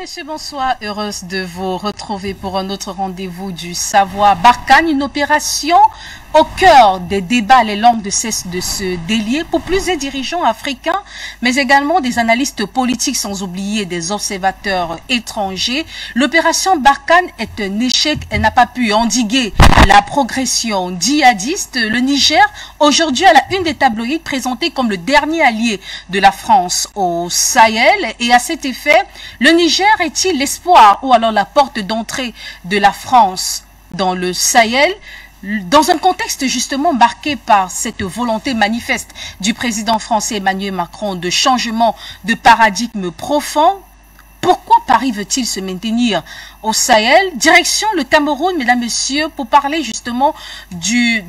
messieurs, bonsoir. Heureuse de vous retrouver pour un autre rendez-vous du savoir. Barkhane, une opération au cœur des débats. Les langues ne cessent de se délier pour plusieurs dirigeants africains, mais également des analystes politiques, sans oublier des observateurs étrangers. L'opération Barkhane est un échec. Elle n'a pas pu endiguer la progression djihadiste. Le Niger, aujourd'hui à la une des tabloïds, présenté comme le dernier allié de la France au Sahel. Et à cet effet, le Niger est-il l'espoir ou alors la porte d'entrée de la France dans le Sahel? Dans un contexte justement marqué par cette volonté manifeste du président français Emmanuel Macron de changement de paradigme profond, pourquoi Paris veut-il se maintenir au Sahel? Direction le Cameroun, mesdames, messieurs, pour parler justement du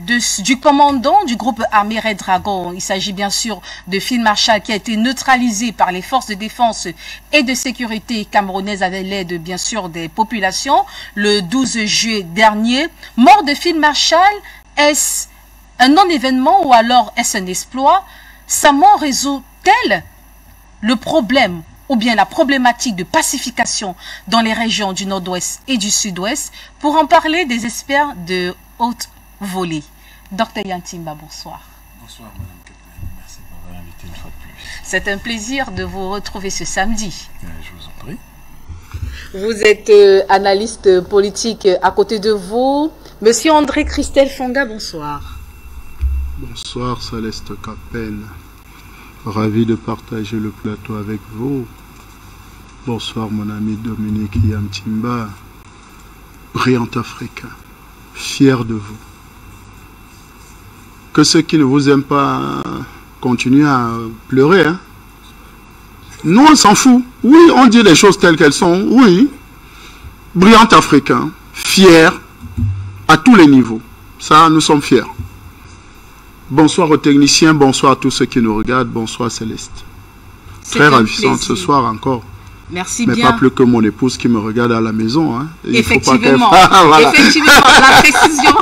commandant du groupe armé Red Dragon. Il s'agit bien sûr de Field Marshal qui a été neutralisé par les forces de défense et de sécurité camerounaises avec l'aide bien sûr des populations le 12 juillet dernier. Mort de Field Marshal, est-ce un non-événement ou alors est-ce un exploit? Sa mort résout-elle le problème ou bien la problématique de pacification dans les régions du nord-ouest et du sud-ouest? Pour en parler, des experts de haute volée. Dr Yantimba, bonsoir. Bonsoir, Madame Catherine. Merci de m'avoir invité une fois de plus. C'est un plaisir de vous retrouver ce samedi. Je vous en prie. Vous êtes analyste politique. À côté de vous, Monsieur André Christelle Fonga, bonsoir. Bonsoir, Céleste Capel. Ravi de partager le plateau avec vous. Bonsoir mon ami Dominique Yantimba, brillant africain, fier de vous. Que ceux qui ne vous aiment pas continuent à pleurer. Hein? Nous on s'en fout. Oui, on dit les choses telles qu'elles sont. Oui, brillant africain, fier à tous les niveaux. Ça, nous sommes fiers. Bonsoir aux techniciens, bonsoir à tous ceux qui nous regardent, bonsoir Céleste. Très ravissante ce soir encore. Merci mais bien. Pas plus que mon épouse qui me regarde à la maison. Hein. Effectivement, voilà. Effectivement, la précision,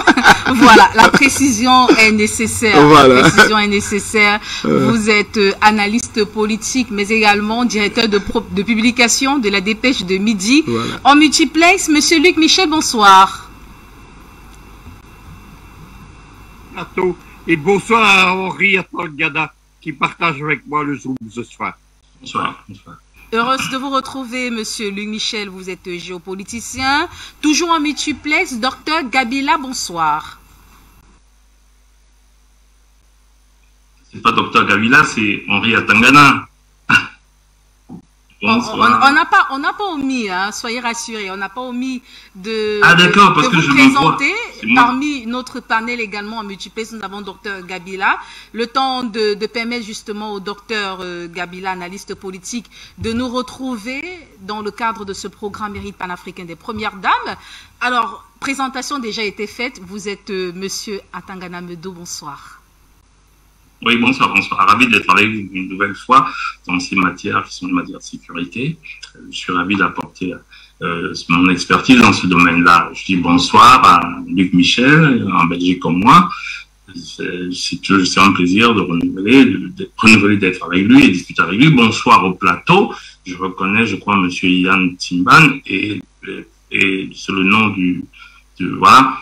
voilà, la précision est nécessaire. Voilà. La précision est nécessaire. Vous êtes analyste politique, mais également directeur de publication de la Dépêche de Midi. Voilà. En multiplex, Monsieur Luc Michel, bonsoir. Et bonsoir à Henri Atangana qui partage avec moi le Zoom ce soir. Bonsoir. Bonsoir. Heureuse de vous retrouver, Monsieur Luc Michel. Vous êtes géopoliticien. Toujours en multiplex, Docteur Gabila, bonsoir. C'est pas Docteur Gabila, c'est Henri Atangana. On n'a pas omis, hein, soyez rassurés, on n'a pas omis de, parce de que vous je présenter. Parmi notre panel également en multiplex, nous avons Dr Gabila. Le temps de permettre justement au Dr Gabila, analyste politique, de nous retrouver dans le cadre de ce programme Mérite panafricain des Premières Dames. Alors, présentation déjà été faite. Vous êtes Monsieur Atangana Medo, bonsoir. Oui, bonsoir, bonsoir. Ravi d'être avec vous une nouvelle fois dans ces matières qui sont des matières de sécurité. Je suis ravi d'apporter mon expertise dans ce domaine-là. Je dis bonsoir à Luc Michel, en Belgique comme moi. C'est un plaisir de renouveler d'être avec lui et discuter avec lui. Bonsoir au plateau. Je reconnais, je crois, Monsieur Yann Timban et c'est le nom voilà.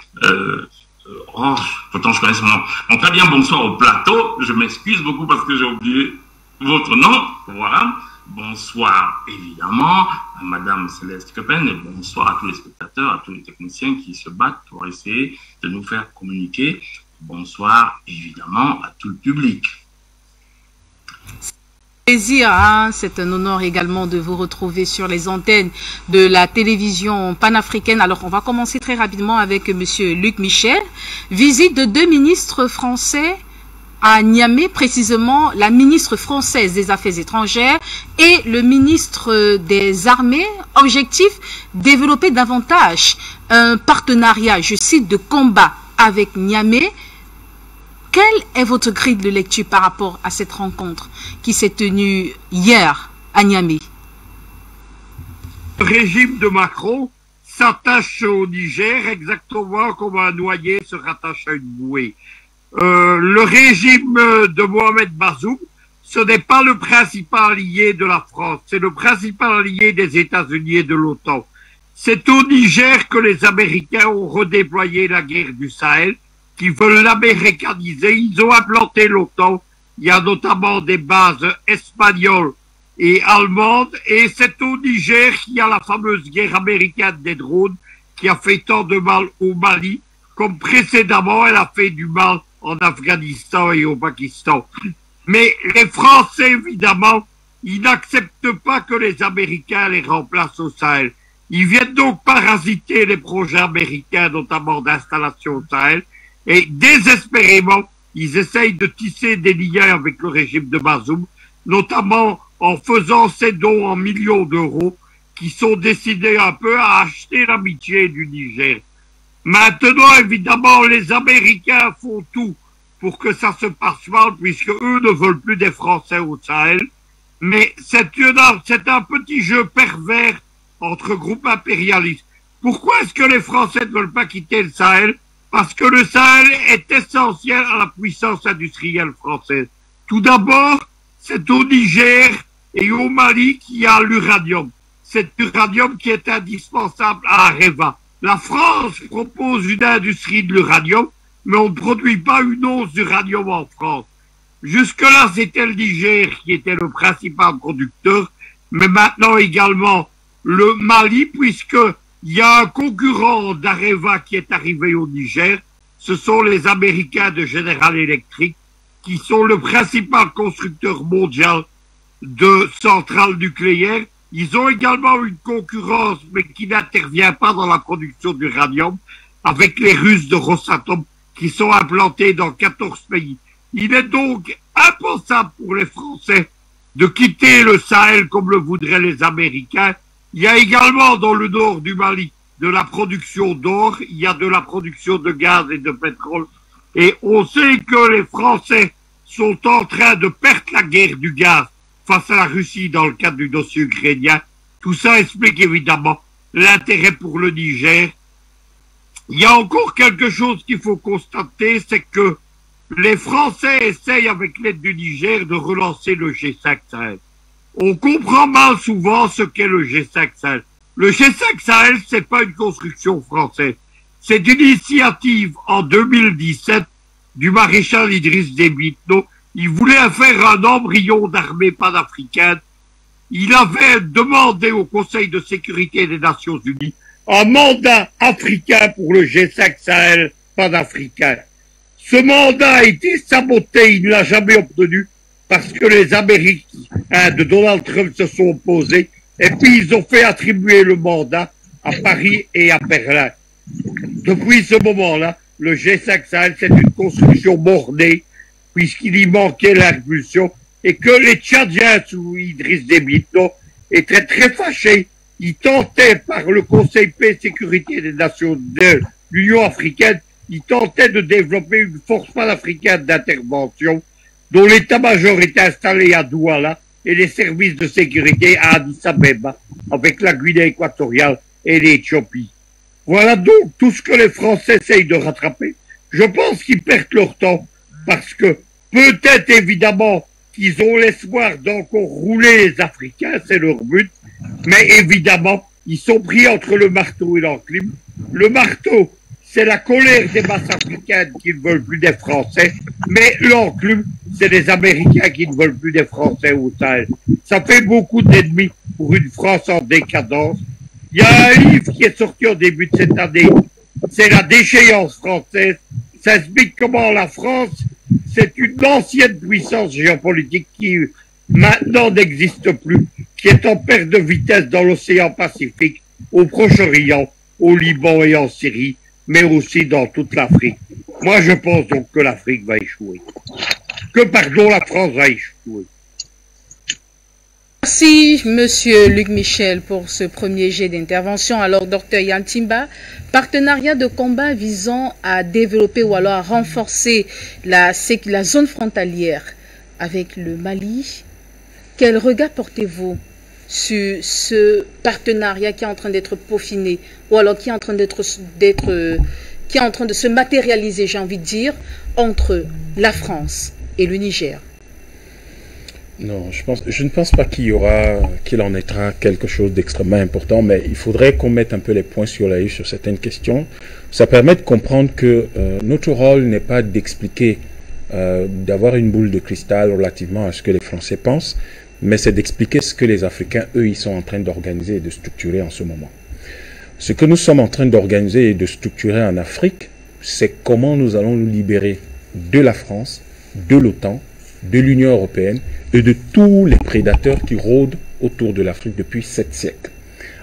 Pourtant je connais son nom. Donc très bien, bonsoir au plateau. Je m'excuse beaucoup parce que j'ai oublié votre nom. Voilà. Bonsoir évidemment à Madame Céleste Copen et bonsoir à tous les spectateurs, à tous les techniciens qui se battent pour essayer de nous faire communiquer. Bonsoir évidemment à tout le public. Plaisir, hein? C'est un honneur également de vous retrouver sur les antennes de la télévision panafricaine. Alors, on va commencer très rapidement avec Monsieur Luc Michel. Visite de 2 ministres français à Niamey, précisément la ministre française des Affaires étrangères et le ministre des Armées. Objectif, développer davantage un partenariat, je cite, de combat avec Niamey. Quelle est votre grille de lecture par rapport à cette rencontre qui s'est tenue hier à Niamey? Le régime de Macron s'attache au Niger exactement comme un noyé se rattache à une bouée. Le régime de Mohamed Bazoum ce n'est pas le principal allié de la France, c'est le principal allié des États-Unis et de l'OTAN. C'est au Niger que les Américains ont redéployé la guerre du Sahel, qui veulent l'américaniser. Ils ont implanté l'OTAN. Il y a notamment des bases espagnoles et allemandes. Et c'est au Niger qu'il y a la fameuse guerre américaine des drones qui a fait tant de mal au Mali, comme précédemment elle a fait du mal en Afghanistan et au Pakistan. Mais les Français, évidemment, ils n'acceptent pas que les Américains les remplacent au Sahel. Ils viennent donc parasiter les projets américains, notamment d'installation au Sahel, et désespérément, ils essayent de tisser des liens avec le régime de Bazoum, notamment en faisant ces dons en millions d'euros qui sont destinés un peu à acheter l'amitié du Niger. Maintenant, évidemment, les Américains font tout pour que ça se passe mal, puisque eux ne veulent plus des Français au Sahel. Mais c'est un petit jeu pervers entre groupes impérialistes. Pourquoi est-ce que les Français ne veulent pas quitter le Sahel? Parce que le Sahel est essentiel à la puissance industrielle française. Tout d'abord, c'est au Niger et au Mali qu'il y a l'uranium. Cet uranium qui est indispensable à Areva. La France propose une industrie de l'uranium, mais on ne produit pas une once d'uranium en France. Jusque-là, c'était le Niger qui était le principal producteur, mais maintenant également le Mali, puisqu'il y a un concurrent d'Areva qui est arrivé au Niger. Ce sont les Américains de General Electric, qui sont le principal constructeur mondial de centrales nucléaires. Ils ont également une concurrence, mais qui n'intervient pas dans la production d'uranium, avec les Russes de Rosatom, qui sont implantés dans 14 pays. Il est donc impensable pour les Français de quitter le Sahel comme le voudraient les Américains. Il y a également dans le nord du Mali de la production d'or, il y a de la production de gaz et de pétrole. Et on sait que les Français sont en train de perdre la guerre du gaz face à la Russie dans le cadre du dossier ukrainien. Tout ça explique évidemment l'intérêt pour le Niger. Il y a encore quelque chose qu'il faut constater, c'est que les Français essayent avec l'aide du Niger de relancer le G5 Sahel. On comprend mal souvent ce qu'est le G5 Sahel. Le G5 Sahel, c'est pas une construction française. C'est une initiative en 2017 du maréchal Idriss Déby Itno. Il voulait faire un embryon d'armée panafricaine. Il avait demandé au Conseil de sécurité des Nations Unies un mandat africain pour le G5 Sahel panafricain. Ce mandat a été saboté, il ne l'a jamais obtenu, parce que les Américains de Donald Trump se sont opposés, et puis ils ont fait attribuer le mandat à Paris et à Berlin. Depuis ce moment-là, le G5 Sahel, c'est une construction bornée, puisqu'il y manquait l'impulsion, et que les Tchadiens sous Idriss Déby Itno étaient très fâchés. Ils tentaient par le Conseil paix et sécurité des Nations de l'Union africaine, ils tentaient de développer une force panafricaine d'intervention dont l'état-major était installé à Douala et les services de sécurité à Addis Abeba avec la Guinée équatoriale et l'Éthiopie. Voilà donc tout ce que les Français essayent de rattraper. Je pense qu'ils perdent leur temps parce que peut-être évidemment qu'ils ont l'espoir d'encore rouler les Africains, c'est leur but, mais évidemment ils sont pris entre le marteau et l'enclume. Le marteau, c'est la colère des masses africaines qui ne veulent plus des Français, mais l'enclume, c'est les Américains qui ne veulent plus des Français au Sahel. Ça fait beaucoup d'ennemis pour une France en décadence. Il y a un livre qui est sorti au début de cette année, c'est La déchéance française. Ça explique comment la France, c'est une ancienne puissance géopolitique qui maintenant n'existe plus, qui est en perte de vitesse dans l'océan Pacifique, au Proche-Orient, au Liban et en Syrie, mais aussi dans toute l'Afrique. Moi, je pense donc que l'Afrique va échouer. La France va échouer. Merci, Monsieur Luc Michel, pour ce premier jet d'intervention. Alors, Dr Yann Timba, partenariat de combat visant à développer ou alors à renforcer la zone frontalière avec le Mali. Quel regard portez-vous sur ce partenariat qui est en train d'être peaufiné ou alors qui est en train de se matérialiser, j'ai envie de dire, entre la France et le Niger? Non, je ne pense pas qu'il en être quelque chose d'extrêmement important, mais il faudrait qu'on mette un peu les points sur la i sur certaines questions. Ça permet de comprendre que notre rôle n'est pas d'expliquer, d'avoir une boule de cristal relativement à ce que les Français pensent, mais c'est d'expliquer ce que les Africains, eux, ils sont en train d'organiser et de structurer en ce moment. Ce que nous sommes en train d'organiser et de structurer en Afrique, c'est comment nous allons nous libérer de la France, de l'OTAN, de l'Union européenne et de tous les prédateurs qui rôdent autour de l'Afrique depuis 7 siècles.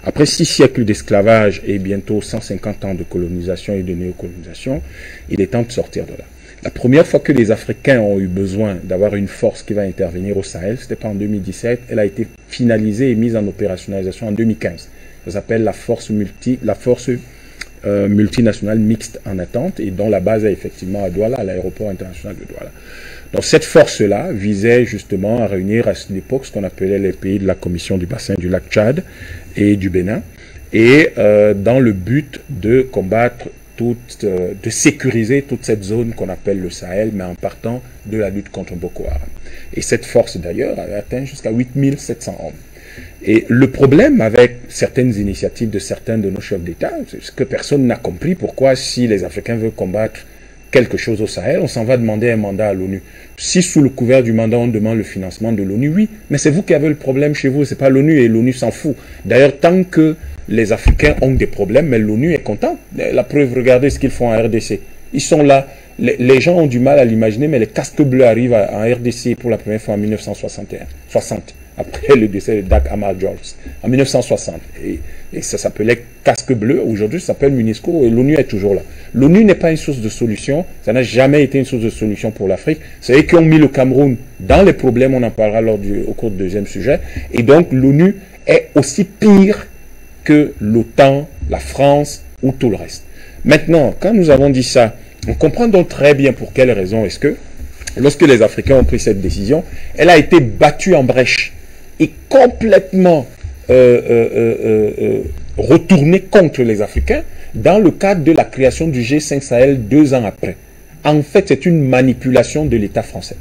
Après 6 siècles d'esclavage et bientôt 150 ans de colonisation et de néocolonisation, il est temps de sortir de là. La première fois que les Africains ont eu besoin d'avoir une force qui va intervenir au Sahel, c'était pas en 2017, elle a été finalisée et mise en opérationnalisation en 2015. Ça s'appelle la force multinationale mixte en attente et dont la base est effectivement à Douala, à l'aéroport international de Douala. Donc cette force-là visait justement à réunir à l'époque ce qu'on appelait les pays de la commission du bassin du lac Tchad et du Bénin, et dans le but de combattre, de sécuriser toute cette zone qu'on appelle le Sahel, mais en partant de la lutte contre Boko Haram. Et cette force d'ailleurs avait atteint jusqu'à 8700 hommes. Et le problème avec certaines initiatives de certains de nos chefs d'État, c'est que personne n'a compris pourquoi, si les Africains veulent combattre quelque chose au Sahel, on s'en va demander un mandat à l'ONU. Si sous le couvert du mandat, on demande le financement de l'ONU, oui, mais c'est vous qui avez le problème chez vous, c'est pas l'ONU, et l'ONU s'en fout. D'ailleurs, tant que les Africains ont des problèmes, mais l'ONU est content. La preuve, regardez ce qu'ils font en RDC. Ils sont là. Les gens ont du mal à l'imaginer, mais les casques bleus arrivent en RDC pour la première fois en 1960. Après le décès de Dag Hammarskjöld, en 1960. Et ça s'appelait casque bleu, aujourd'hui ça s'appelle MONUSCO, et l'ONU est toujours là. L'ONU n'est pas une source de solution, ça n'a jamais été une source de solution pour l'Afrique. C'est eux qui ont mis le Cameroun dans les problèmes, on en parlera au cours du deuxième sujet. Et donc l'ONU est aussi pire que l'OTAN, la France ou tout le reste. Maintenant, quand nous avons dit ça, on comprend donc très bien pour quelles raisons est-ce que, lorsque les Africains ont pris cette décision, elle a été battue en brèche et complètement retournée contre les Africains dans le cadre de la création du G5 Sahel 2 ans après. En fait, c'est une manipulation de l'État français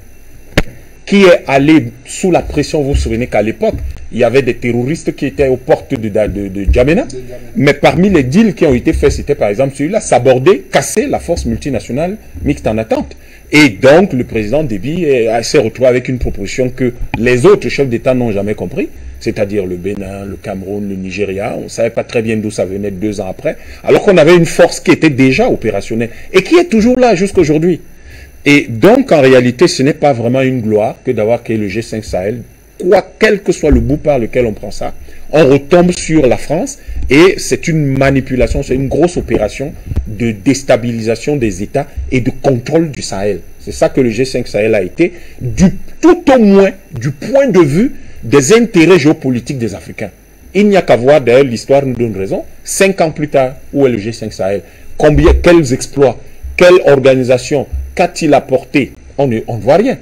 qui est allé sous la pression. Vous vous souvenez qu'à l'époque, il y avait des terroristes qui étaient aux portes de Djamena, mais parmi les deals qui ont été faits, c'était par exemple celui-là, s'aborder, casser la force multinationale mixte en attente. Et donc, le président Déby s'est retrouvé avec une proposition que les autres chefs d'État n'ont jamais compris, c'est-à-dire le Bénin, le Cameroun, le Nigeria. On ne savait pas très bien d'où ça venait 2 ans après, alors qu'on avait une force qui était déjà opérationnelle et qui est toujours là jusqu'aujourd'hui. Et donc, en réalité, ce n'est pas vraiment une gloire que d'avoir créé le G5 Sahel. Quel que soit le bout par lequel on prend ça, on retombe sur la France et c'est une manipulation, c'est une grosse opération de déstabilisation des États et de contrôle du Sahel. C'est ça que le G5 Sahel a été, tout au moins du point de vue des intérêts géopolitiques des Africains. Il n'y a qu'à voir, d'ailleurs l'histoire nous donne raison, 5 ans plus tard, où est le G5 Sahel? Quels exploits, quelle organisation, qu'a-t-il apporté? On ne voit rien.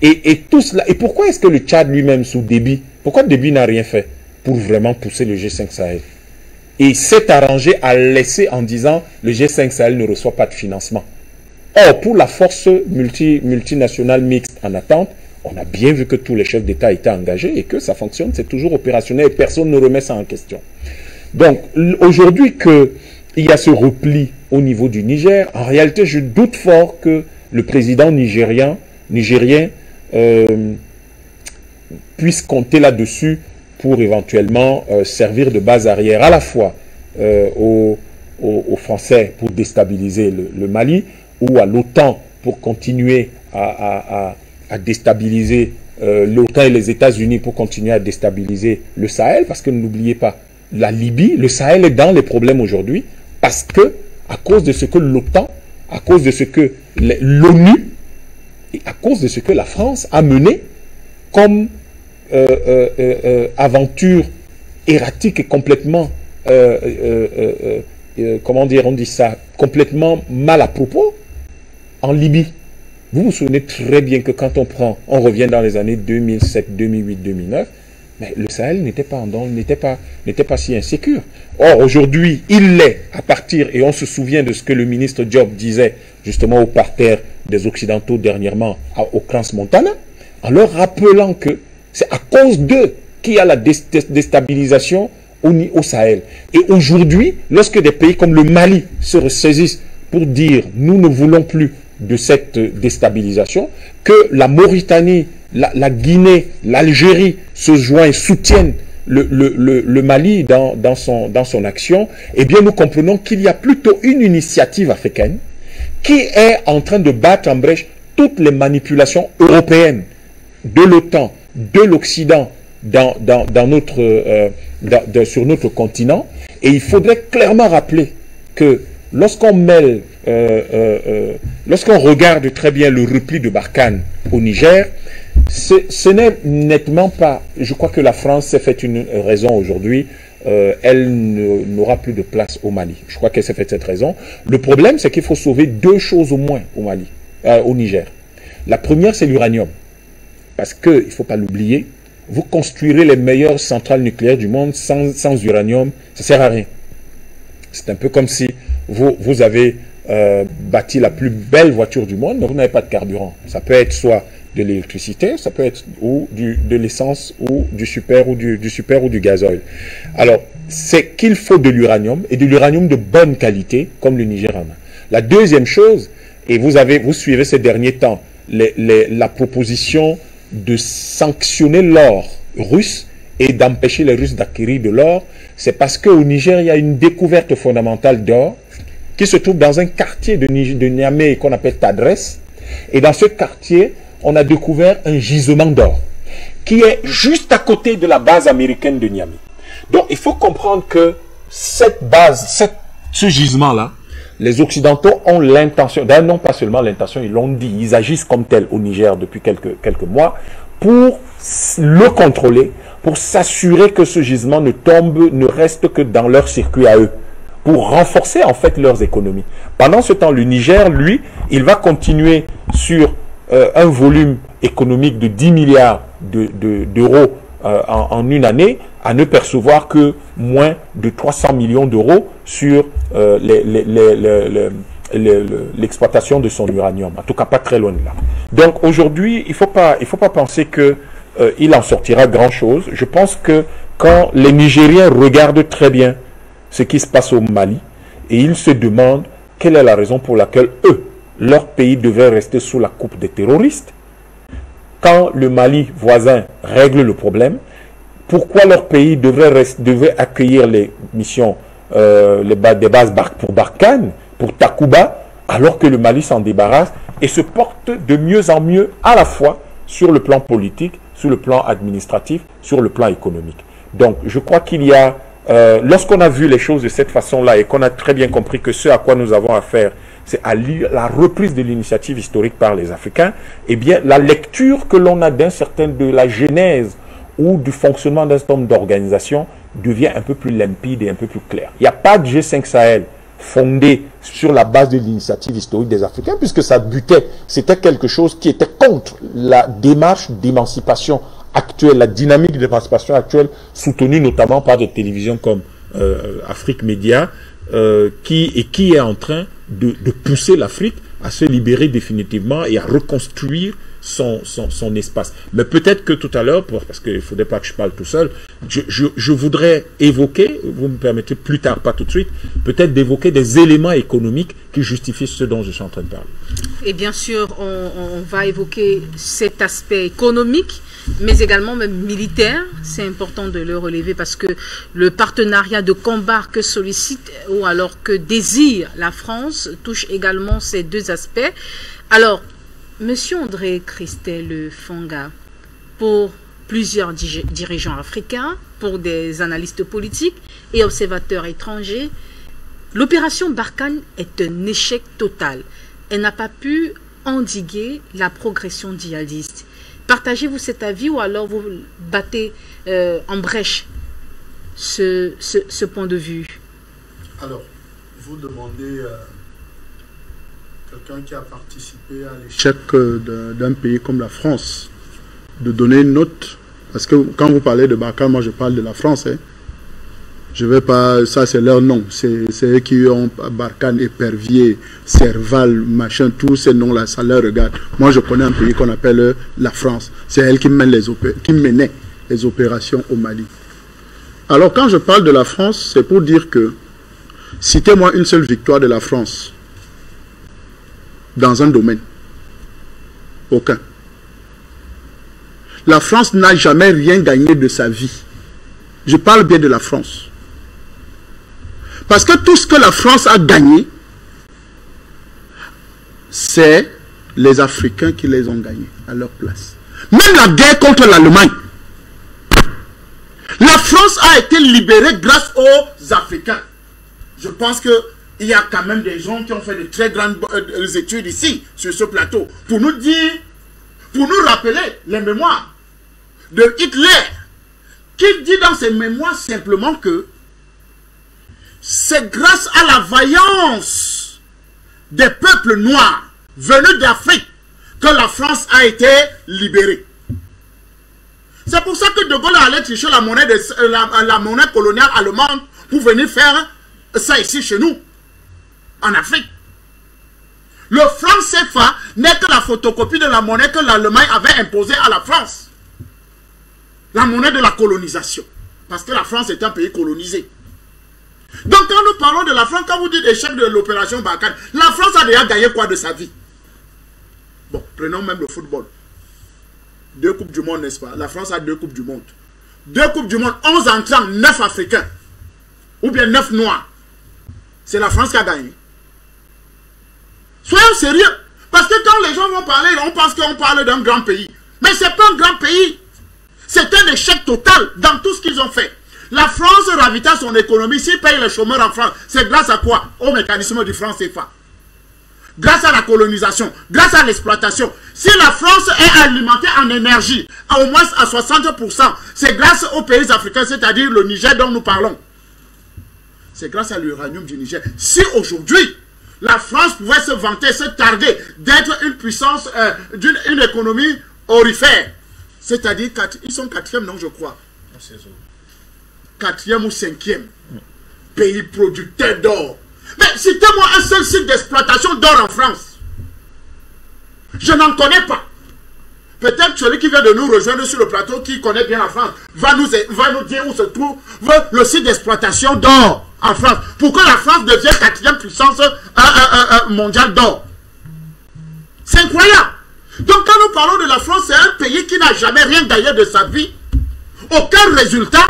Et tout cela. Et pourquoi est-ce que le Tchad lui-même, sous Déby, pourquoi Déby n'a rien fait pour vraiment pousser le G5 Sahel? Et il s'est arrangé à laisser en disant le G5 Sahel ne reçoit pas de financement. Or, pour la force multinationale mixte en attente, on a bien vu que tous les chefs d'État étaient engagés et que ça fonctionne, c'est toujours opérationnel et personne ne remet ça en question. Donc, aujourd'hui qu'il y a ce repli au niveau du Niger, en réalité, je doute fort que le président nigérien puisse compter là-dessus pour éventuellement servir de base arrière à la fois aux Français pour déstabiliser le Mali ou à l'OTAN pour continuer à déstabiliser l'OTAN et les États-Unis pour continuer à déstabiliser le Sahel, parce que n'oubliez pas, la Libye, le Sahel est dans les problèmes aujourd'hui parce que, à cause de ce que l'OTAN, à cause de ce que l'ONU et à cause de ce que la France a mené comme aventure erratique et complètement, comment dire, on dit ça, complètement mal à propos en Libye. Vous vous souvenez très bien que quand on revient dans les années 2007, 2008, 2009, mais le Sahel n'était pas si insécure. Or, aujourd'hui, il l'est à partir, et on se souvient de ce que le ministre Diop disait justement au parterre des Occidentaux dernièrement au Crans Montana, en leur rappelant que C'est à cause d'eux qu'il y a la déstabilisation au Sahel. Et aujourd'hui, lorsque des pays comme le Mali se ressaisissent pour dire « nous ne voulons plus de cette déstabilisation », que la Mauritanie, la Guinée, l'Algérie se joignent et soutiennent le Mali dans son action, eh bien nous comprenons qu'il y a plutôt une initiative africaine qui est en train de battre en brèche toutes les manipulations européennes de l'OTAN, de l'Occident sur notre continent. Et il faudrait clairement rappeler que lorsqu'on mêle, lorsqu'on regarde très bien le repli de Barkhane au Niger, ce n'est nettement pas, je crois que la France s'est fait une raison aujourd'hui, elle n'aura plus de place au Mali. Je crois qu'elle s'est fait cette raison. Le problème, c'est qu'il faut sauver deux choses au moins au Mali, au Niger. La première, c'est l'uranium. Parce que, il ne faut pas l'oublier, vous construirez les meilleures centrales nucléaires du monde sans uranium, ça ne sert à rien. C'est un peu comme si vous avez bâti la plus belle voiture du monde, mais vous n'avez pas de carburant. Ça peut être soit de l'électricité, ça peut être ou de l'essence ou du super ou du gazoil. Alors, c'est qu'il faut de l'uranium et de l'uranium de bonne qualité, comme le Niger en a. La deuxième chose, et vous suivez ces derniers temps la proposition de sanctionner l'or russe et d'empêcher les Russes d'acquérir de l'or, c'est parce qu'au Niger, il y a une découverte fondamentale d'or qui se trouve dans un quartier de Niamey qu'on appelle Tadres. Et dans ce quartier, on a découvert un gisement d'or qui est juste à côté de la base américaine de Niamey. Donc, il faut comprendre que cette base, ce gisement-là, les Occidentaux ont l'intention, d'ailleurs non pas seulement l'intention, ils l'ont dit, ils agissent comme tel au Niger depuis quelques mois pour le contrôler, pour s'assurer que ce gisement ne reste que dans leur circuit à eux, pour renforcer en fait leurs économies. Pendant ce temps, le Niger, lui, il va continuer sur un volume économique de 10 milliards d'euros en une année, à ne percevoir que moins de 300 millions d'euros sur l'exploitation de son uranium. En tout cas, pas très loin de là. Donc aujourd'hui, il faut pas penser qu'il en sortira grand-chose. Je pense que quand les Nigériens regardent très bien ce qui se passe au Mali, et ils se demandent quelle est la raison pour laquelle leur pays devait rester sous la coupe des terroristes, quand le Mali voisin règle le problème, pourquoi leur pays devait accueillir les missions, des bases pour Barkhane, pour Takuba, alors que le Mali s'en débarrasse et se porte de mieux en mieux à la fois sur le plan politique, sur le plan administratif, sur le plan économique. Donc je crois qu'il y a, lorsqu'on a vu les choses de cette façon-là et qu'on a très bien compris que ce à quoi nous avons affaire, c'est à la reprise de l'initiative historique par les Africains, eh bien la lecture que l'on a de la genèse ou du fonctionnement d'un certain nombre d'organisations devient un peu plus limpide et un peu plus clair. Il n'y a pas de G5 Sahel fondé sur la base de l'initiative historique des Africains, puisque ça butait, c'était quelque chose qui était contre la démarche d'émancipation actuelle, la dynamique d'émancipation actuelle, soutenue notamment par des télévisions comme Afrique Média, qui est en train de pousser l'Afrique à se libérer définitivement et à reconstruire son espace. Mais peut-être que tout à l'heure, parce qu'il ne faudrait pas que je parle tout seul, je voudrais évoquer, vous me permettez plus tard, pas tout de suite, peut-être d'évoquer des éléments économiques qui justifient ce dont je suis en train de parler. Et bien sûr, on va évoquer cet aspect économique, mais également même militaire. C'est important de le relever parce que le partenariat de combat que sollicite ou alors que désire la France touche également ces deux aspects. Alors, Monsieur André Christelle Fonga, pour plusieurs dirigeants africains, pour des analystes politiques et observateurs étrangers, l'opération Barkhane est un échec total. Elle n'a pas pu endiguer la progression djihadiste. Partagez-vous cet avis ou alors vous battez en brèche ce point de vue? Alors, vous demandez quelqu'un qui a participé à l'échec d'un pays comme la France de donner une note, parce que quand vous parlez de Barkhane, moi je parle de la France, hein. Je vais pas, ça c'est leur nom, c'est eux qui ont Barkhane, Épervier, Serval, machin, tous ces noms-là, ça leur regarde. Moi je connais un pays qu'on appelle la France, c'est elle qui menait les opérations au Mali. Alors quand je parle de la France, c'est pour dire que, citez-moi une seule victoire de la France dans un domaine. Aucun. La France n'a jamais rien gagné de sa vie. Je parle bien de la France. Parce que tout ce que la France a gagné, c'est les Africains qui les ont gagnés à leur place. Même la guerre contre l'Allemagne, la France a été libérée grâce aux Africains. Je pense qu'il y a quand même des gens qui ont fait de très grandes études ici, sur ce plateau, pour nous dire, pour nous rappeler les mémoires de Hitler, qui dit dans ses mémoires simplement que c'est grâce à la vaillance des peuples noirs venus d'Afrique que la France a été libérée. C'est pour ça que De Gaulle allait tricher la monnaie coloniale allemande pour venir faire ça ici chez nous, en Afrique. Le franc CFA n'est que la photocopie de la monnaie que l'Allemagne avait imposée à la France. La monnaie de la colonisation. Parce que la France est un pays colonisé. Donc quand nous parlons de la France, quand vous dites échec de l'opération Barkhane, la France a déjà gagné quoi de sa vie? Bon, prenons même le football. 2 coupes du monde, n'est-ce pas? La France a 2 coupes du monde. 2 coupes du monde, 11 entrants, 9 Africains. Ou bien 9 Noirs. C'est la France qui a gagné. Soyons sérieux. Parce que quand les gens vont parler, on pense qu'on parle d'un grand pays. Mais ce n'est pas un grand pays. C'est un échec total dans tout ce qu'ils ont fait. La France ravita son économie. S'ils payent les chômeurs en France, c'est grâce à quoi? Au mécanisme du franc CFA. Grâce à la colonisation, grâce à l'exploitation. Si la France est alimentée en énergie, au moins à 60%, c'est grâce aux pays africains, c'est-à-dire le Niger dont nous parlons. C'est grâce à l'uranium du Niger. Si aujourd'hui, la France pouvait se vanter, se targuer d'être une puissance, une économie aurifère, c'est-à-dire ils sont 4e, non, je crois. 4e ou 5e pays producteur d'or. Mais citez-moi un seul site d'exploitation d'or en France. Je n'en connais pas. Peut-être celui qui vient de nous rejoindre sur le plateau, qui connaît bien la France, va nous dire où se trouve le site d'exploitation d'or en France. Pourquoi la France devient 4e puissance mondiale d'or? C'est incroyable. Donc quand nous parlons de la France, c'est un pays qui n'a jamais rien gagné de sa vie. Aucun résultat.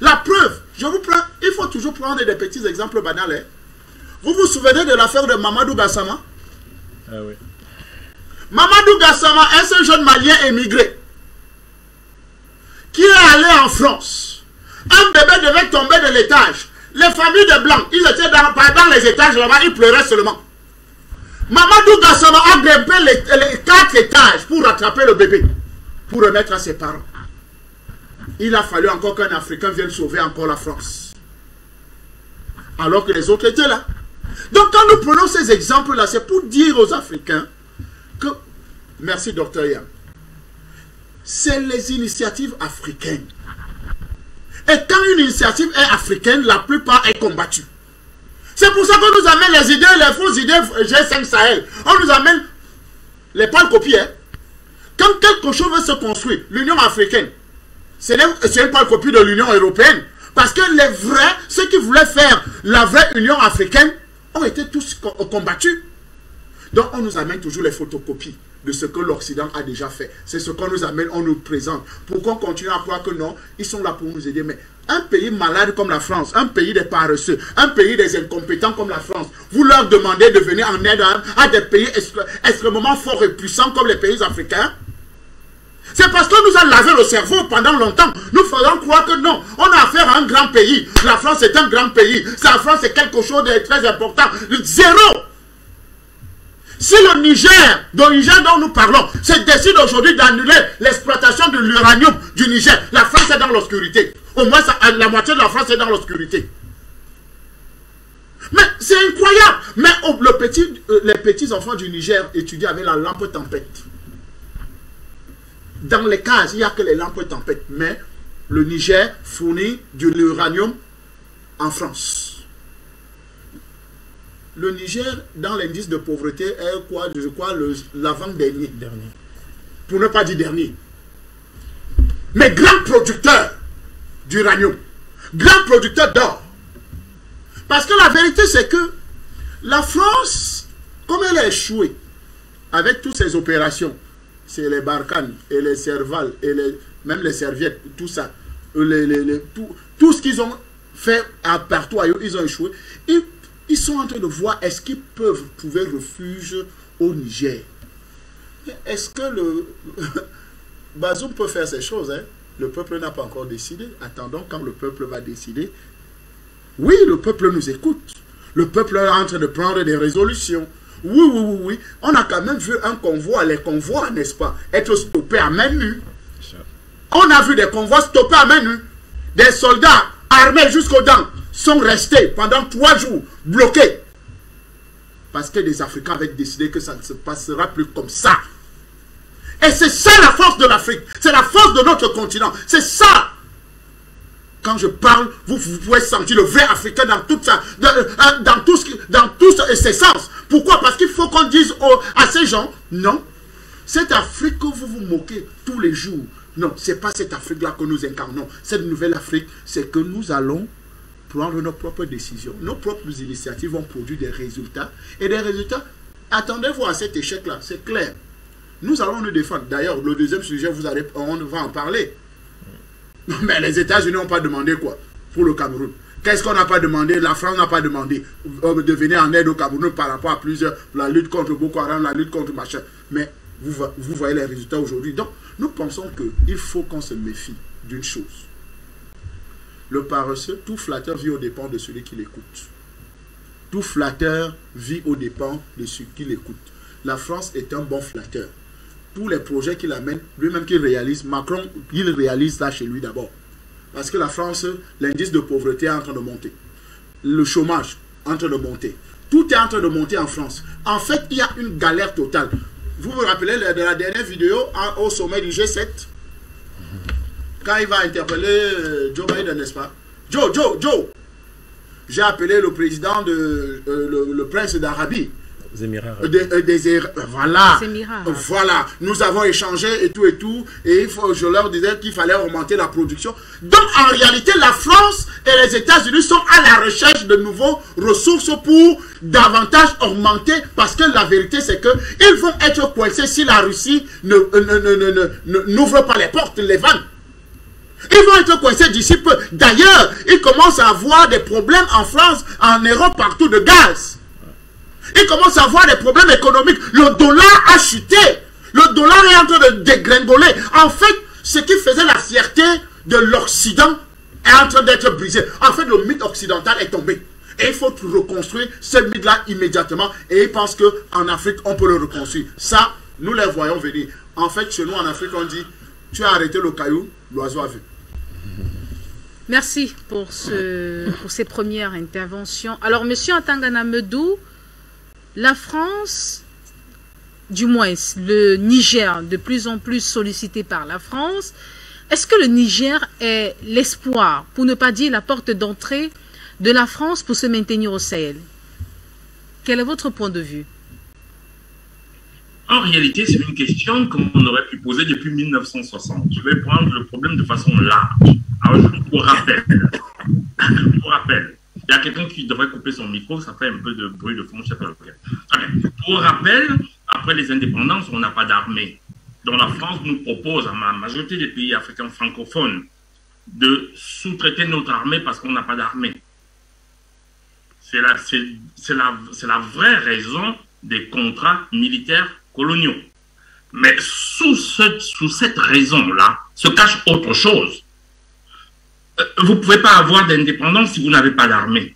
La preuve, je vous prends, il faut toujours prendre des petits exemples banals. Hein. Vous vous souvenez de l'affaire de Mamadou Gassama? Ah oui. Mamadou Gassama est ce jeune malien émigré qui est allé en France. Un bébé devait tomber de l'étage. Les familles de blancs, ils étaient dans les étages là-bas, ils pleuraient seulement. Mamadou Gassama a grimpé les 4 étages pour rattraper le bébé, pour remettre à ses parents. Il a fallu encore qu'un Africain vienne sauver encore la France. Alors que les autres étaient là. Donc quand nous prenons ces exemples-là, c'est pour dire aux Africains que, merci Dr Yam, c'est les initiatives africaines. Et quand une initiative est africaine, la plupart est combattue. C'est pour ça qu'on nous amène les idées, les fausses idées G5 Sahel. On nous amène les pâles copies. Hein. Quand quelque chose veut se construire, l'Union africaine, c'est une pâle copie de l'Union européenne. Parce que les vrais, ceux qui voulaient faire la vraie Union africaine, ont été tous combattus. Donc on nous amène toujours les photocopies de ce que l'Occident a déjà fait. C'est ce qu'on nous amène, on nous présente. Pourquoi on continue à croire que non, ils sont là pour nous aider. Mais un pays malade comme la France, un pays des paresseux, un pays des incompétents comme la France, vous leur demandez de venir en aide à des pays extrêmement forts et puissants comme les pays africains. C'est parce qu'on nous a lavé le cerveau pendant longtemps. Nous faisons croire que non, on a affaire à un grand pays. La France est un grand pays. La France est quelque chose de très important. Zéro. Si le Niger dont nous parlons, se décide aujourd'hui d'annuler l'exploitation de l'uranium du Niger, la France est dans l'obscurité. Au moins, la moitié de la France est dans l'obscurité. Mais c'est incroyable. Mais les petits enfants du Niger étudient avec la lampe tempête. Dans les cases, il n'y a que les lampes tempête. Mais le Niger fournit de l'uranium en France. Le Niger, dans l'indice de pauvreté, est quoi, je crois, l'avant-dernier. Pour ne pas dire dernier. Mais grand producteur d'uranium, grand producteur d'or. Parce que la vérité, c'est que la France, comme elle a échoué avec toutes ces opérations, c'est les Barkhane et les Serval et même les serviettes, tout ça, tout ce qu'ils ont fait partout ailleurs, ils ont échoué. Ils sont en train de voir est-ce qu'ils peuvent trouver refuge au Niger. Est-ce que le Bazoum peut faire ces choses, hein? Le peuple n'a pas encore décidé. Attendons quand le peuple va décider. Oui, le peuple nous écoute. Le peuple est en train de prendre des résolutions. Oui. On a quand même vu un convoi, les convois, n'est-ce pas, être stoppés à main nue. On a vu des convois stoppés à main nue. Des soldats armés jusqu'aux dents sont restés pendant 3 jours bloqués. Parce que les Africains avaient décidé que ça ne se passera plus comme ça. Et c'est ça la force de l'Afrique. C'est la force de notre continent. C'est ça. Quand je parle, vous pouvez sentir le vrai Africain dans tout ça, dans tous ses sens. Pourquoi? Parce qu'il faut qu'on dise à ces gens, non, cette Afrique que vous vous moquez tous les jours, non, ce n'est pas cette Afrique-là que nous incarnons. Cette nouvelle Afrique, c'est que nous allons prendre nos propres décisions. Nos propres initiatives vont produire des résultats. Et des résultats, attendez-vous à cet échec-là, c'est clair. Nous allons nous défendre. D'ailleurs, le deuxième sujet, on va en parler. Mais les États-Unis n'ont pas demandé quoi pour le Cameroun? Qu'est-ce qu'on n'a pas demandé? La France n'a pas demandé de venir en aide au Cameroun par rapport à la lutte contre Boko Haram, la lutte contre machin. Mais vous voyez les résultats aujourd'hui. Donc, nous pensons qu'il faut qu'on se méfie d'une chose. Le paresseux, tout flatteur vit aux dépens de celui qui l'écoute. Tout flatteur vit aux dépens de celui qui l'écoute. La France est un bon flatteur. Tous les projets qu'il amène, lui-même qu'il réalise, Macron, il réalise ça chez lui d'abord. Parce que la France, l'indice de pauvreté est en train de monter. Le chômage est en train de monter. Tout est en train de monter en France. En fait, il y a une galère totale. Vous vous rappelez de la dernière vidéo au sommet du G7? Quand il va interpeller Joe Biden, n'est-ce pas? Joe! J'ai appelé le président le prince d'Arabie. Voilà, nous avons échangé et tout, et je leur disais qu'il fallait augmenter la production. Donc en réalité, la France et les États-Unis sont à la recherche de nouveaux ressources pour davantage augmenter, parce que la vérité c'est que ils vont être coincés si la Russie n'ouvre pas les portes, les vannes. Ils vont être coincés d'ici peu. D'ailleurs, ils commencent à avoir des problèmes en France, en Europe, partout de gaz. Ils commencent à avoir des problèmes économiques. Le dollar a chuté. Le dollar est en train de dégringoler. En fait, ce qui faisait la fierté de l'Occident est en train d'être brisé. En fait, le mythe occidental est tombé. Et il faut reconstruire ce mythe-là immédiatement. Et ils pensent qu'en Afrique, on peut le reconstruire. Ça, nous les voyons venir. En fait, chez nous, en Afrique, on dit, tu as arrêté le caillou, l'oiseau a vu. Merci pour ces premières interventions. Alors, monsieur Atangana Medou, la France, du moins le Niger, de plus en plus sollicité par la France, est-ce que le Niger est l'espoir, pour ne pas dire la porte d'entrée de la France pour se maintenir au Sahel? Quel est votre point de vue? En réalité, c'est une question qu'on aurait pu poser depuis 1960. Je vais prendre le problème de façon large. Alors, pour rappel, il y a quelqu'un qui devrait couper son micro, ça fait un peu de bruit de fond, je sais pas lequel. Pour rappel, après les indépendances, on n'a pas d'armée. Donc la France nous propose, à la majorité des pays africains francophones, de sous-traiter notre armée parce qu'on n'a pas d'armée. C'est la vraie raison des contrats militaires coloniaux. Mais sous cette raison-là se cache autre chose. Vous ne pouvez pas avoir d'indépendance si vous n'avez pas d'armée.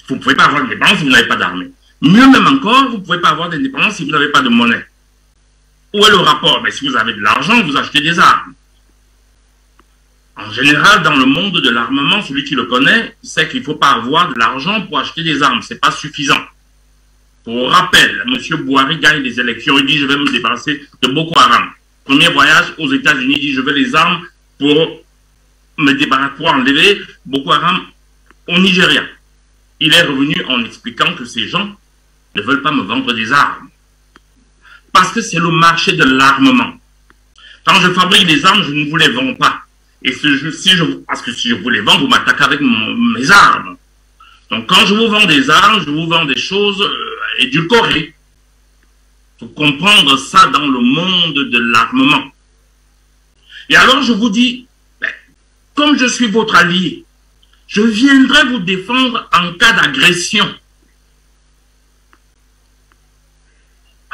Vous ne pouvez pas avoir d'indépendance si vous n'avez pas d'armée. Mieux même encore, vous ne pouvez pas avoir d'indépendance si vous n'avez pas de monnaie. Où est le rapport? Mais si vous avez de l'argent, vous achetez des armes. En général, dans le monde de l'armement, celui qui le connaît sait qu'il ne faut pas avoir de l'argent pour acheter des armes. Ce n'est pas suffisant. Pour rappel, M. Bouhari gagne les élections. Il dit, je vais me débarrasser de Boko Haram. Premier voyage aux États-Unis, il dit, je veux les armes pour me débarrasser, pour enlever Boko Haram au Nigeria. Il est revenu en expliquant que ces gens ne veulent pas me vendre des armes. Parce que c'est le marché de l'armement. Quand je fabrique des armes, je ne vous les vends pas. Et parce que si je vous les vends, vous m'attaquez avec mes armes. Donc quand je vous vends des armes, je vous vends des choses édulcorées. Il faut comprendre ça dans le monde de l'armement. Et alors je vous dis, comme je suis votre allié, je viendrai vous défendre en cas d'agression.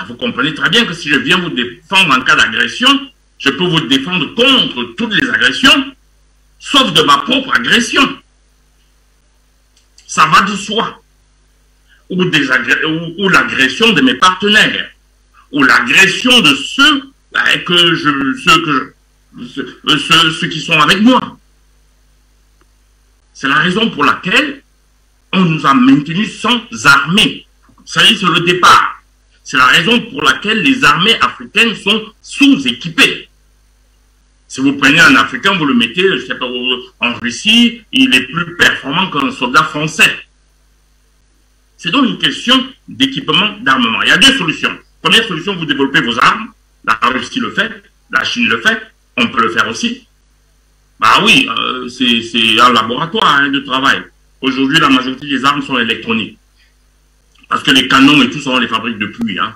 Vous comprenez très bien que si je viens vous défendre en cas d'agression, je peux vous défendre contre toutes les agressions, sauf de ma propre agression. Ça va de soi. Ou l'agression de mes partenaires. Ou l'agression de ceux qui sont avec moi. C'est la raison pour laquelle on nous a maintenus sans armée. Ça y est, c'est le départ. C'est la raison pour laquelle les armées africaines sont sous-équipées. Si vous prenez un Africain, vous le mettez, je sais pas, en Russie, il est plus performant qu'un soldat français. C'est donc une question d'équipement d'armement. Il y a deux solutions. Première solution, vous développez vos armes. La Russie le fait, la Chine le fait, on peut le faire aussi. Bah oui, c'est un laboratoire de travail. Aujourd'hui, la majorité des armes sont électroniques. Parce que les canons et tout ça, on les fabrique depuis. Hein.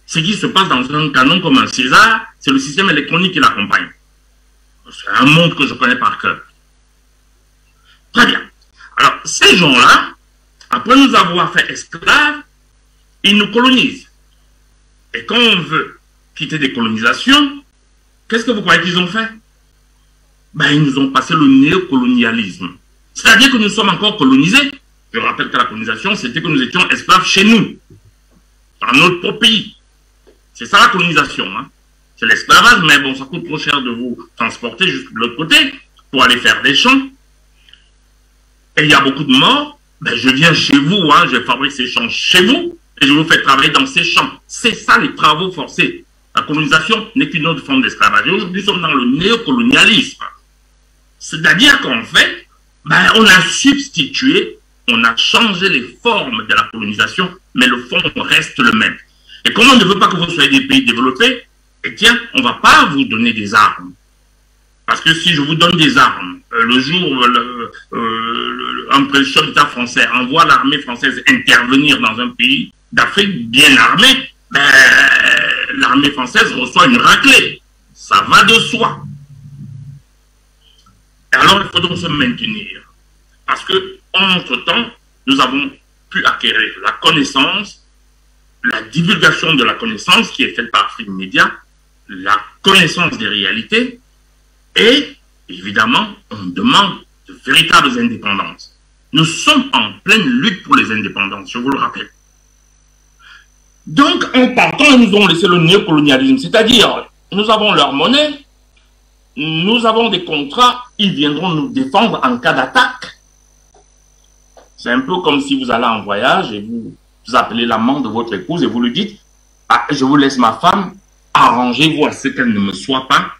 Ce qui se passe dans un canon comme un César, c'est le système électronique qui l'accompagne. C'est un monde que je connais par cœur. Très bien. Alors, ces gens-là, après nous avoir fait esclaves, ils nous colonisent. Et quand on veut quitter des colonisations, qu'est-ce que vous croyez qu'ils ont fait? Ben, ils nous ont passé le néocolonialisme. C'est-à-dire que nous sommes encore colonisés. Je rappelle que la colonisation, c'était que nous étions esclaves chez nous, dans notre propre pays. C'est ça la colonisation. Hein. C'est l'esclavage, mais bon, ça coûte trop cher de vous transporter jusqu'à l'autre côté pour aller faire des champs. Et il y a beaucoup de morts. Ben, je viens chez vous, hein, je fabrique ces champs chez vous, et je vous fais travailler dans ces champs. C'est ça les travaux forcés. La colonisation n'est qu'une autre forme d'esclavage. Et aujourd'hui, nous sommes dans le néocolonialisme. C'est-à-dire qu'en fait, ben, on a substitué, on a changé les formes de la colonisation, mais le fond reste le même. Et comme on ne veut pas que vous soyez des pays développés, eh tiens, on ne va pas vous donner des armes. Parce que si je vous donne des armes, le jour où un chef d'État français envoie l'armée française intervenir dans un pays d'Afrique bien armé, ben, l'armée française reçoit une raclée. Ça va de soi. Et alors, il faut donc se maintenir. Parce que, entre-temps, nous avons pu acquérir la connaissance, la divulgation de la connaissance qui est faite par Afrique Média, la connaissance des réalités, et, évidemment, on demande de véritables indépendances. Nous sommes en pleine lutte pour les indépendances, je vous le rappelle. Donc, en partant, nous avons laissé le néocolonialisme, c'est-à-dire, nous avons leur monnaie, nous avons des contrats, ils viendront nous défendre en cas d'attaque. C'est un peu comme si vous allez en voyage et vous appelez l'amant de votre épouse et vous lui dites, ah, je vous laisse ma femme, arrangez-vous à ce qu'elle ne me soit pas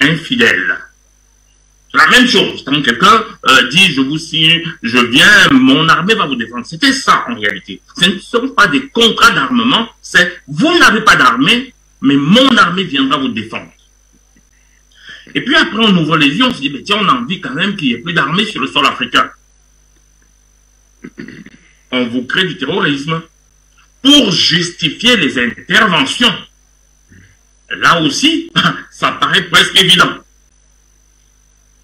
infidèle. C'est la même chose. Quand quelqu'un dit, je vous signe, je viens, mon armée va vous défendre. C'était ça en réalité. Ce ne sont pas des contrats d'armement, c'est vous n'avez pas d'armée, mais mon armée viendra vous défendre. Et puis après, on ouvre les yeux, on se dit, mais tiens, on a envie quand même qu'il n'y ait plus d'armée sur le sol africain. On vous crée du terrorisme pour justifier les interventions. Là aussi, ça paraît presque évident.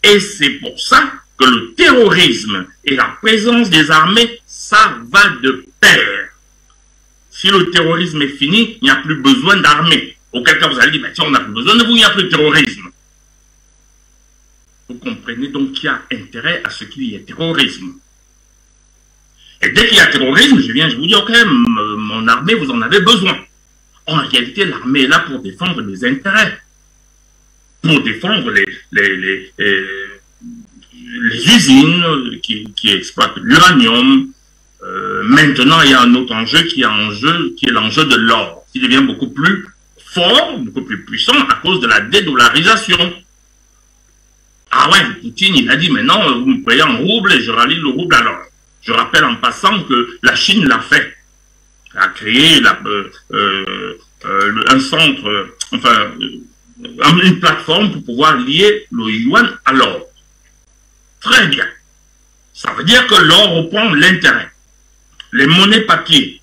Et c'est pour ça que le terrorisme et la présence des armées, ça va de pair. Si le terrorisme est fini, il n'y a plus besoin d'armée. Auquel cas vous allez dire, bah, tiens, on n'a plus besoin de vous, il n'y a plus de terrorisme. Vous comprenez donc qu'il y a intérêt à ce qu'il y ait terrorisme. Et dès qu'il y a terrorisme, je vous dis, ok, mon armée, vous en avez besoin. En réalité, l'armée est là pour défendre les intérêts. Pour défendre les usines qui exploitent l'uranium. Maintenant, il y a un autre enjeu qui est l'enjeu de l'or, qui devient beaucoup plus fort, beaucoup plus puissant à cause de la dédollarisation. Ah ouais, Poutine, il a dit, mais non, vous me payez en rouble et je rallie le rouble. Alors, je rappelle en passant que la Chine l'a fait. Elle a créé un centre, une plateforme pour pouvoir lier le yuan à l'or. Très bien. Ça veut dire que l'or reprend l'intérêt. Les monnaies papier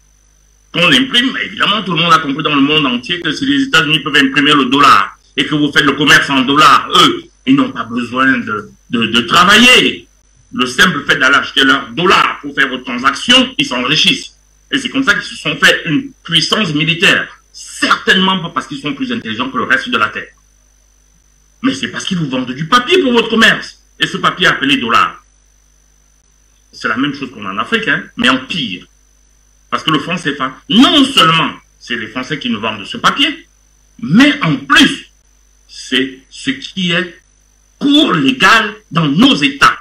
qu'on imprime, évidemment, tout le monde a compris dans le monde entier que si les États-Unis peuvent imprimer le dollar et que vous faites le commerce en dollars, eux, ils n'ont pas besoin de travailler. Le simple fait d'aller acheter leurs dollars pour faire vos transactions, ils s'enrichissent. Et c'est comme ça qu'ils se sont fait une puissance militaire. Certainement pas parce qu'ils sont plus intelligents que le reste de la Terre. Mais c'est parce qu'ils vous vendent du papier pour votre commerce. Et ce papier appelé dollar. C'est la même chose qu'on a en Afrique, hein, mais en pire. Parce que le franc CFA, non seulement c'est les Français qui nous vendent ce papier, mais en plus, c'est ce qui est cours légal dans nos États.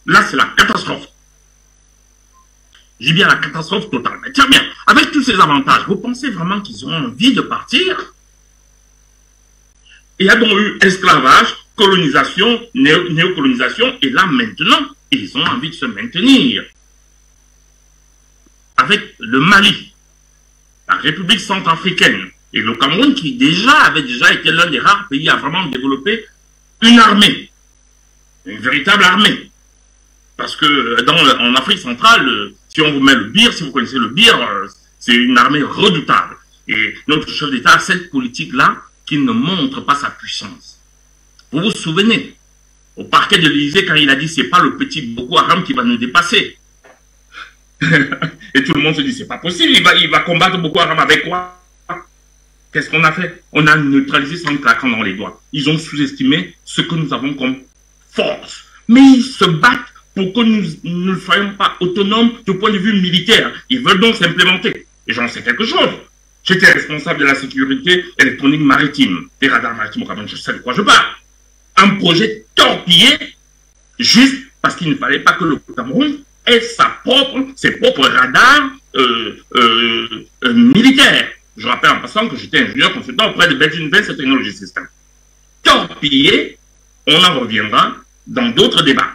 Là, c'est la catastrophe. J'ai bien la catastrophe totale. Mais tiens bien, avec tous ces avantages, vous pensez vraiment qu'ils ont envie de partir? Il y a donc eu esclavage, colonisation, néocolonisation, et là maintenant, ils ont envie de se maintenir. Avec le Mali, la République centrafricaine et le Cameroun qui avait déjà été l'un des rares pays à vraiment développer une armée, une véritable armée. Parce que en Afrique centrale, si on vous met le BIR, si vous connaissez le BIR, c'est une armée redoutable. Et notre chef d'État a cette politique-là qui ne montre pas sa puissance. Vous vous souvenez, au parquet de l'Élysée, quand il a dit c'est pas le petit Boko Haram qui va nous dépasser. Et tout le monde se dit c'est pas possible, il va combattre Boko Haram avec quoi? Qu'est-ce qu'on a fait? On a neutralisé sans claquant dans les doigts. Ils ont sous-estimé ce que nous avons comme force. Mais ils se battent pour que nous ne soyons pas autonomes du point de vue militaire. Ils veulent donc s'implémenter. Et j'en sais quelque chose. J'étais responsable de la sécurité électronique maritime, des radars maritimes au Cameroun, je sais de quoi je parle. Un projet torpillé, juste parce qu'il ne fallait pas que le Cameroun ait ses propres radars militaires. Je rappelle en passant que j'étais ingénieur consultant auprès de Belgian Advanced Technology System. Torpillé, on en reviendra dans d'autres débats.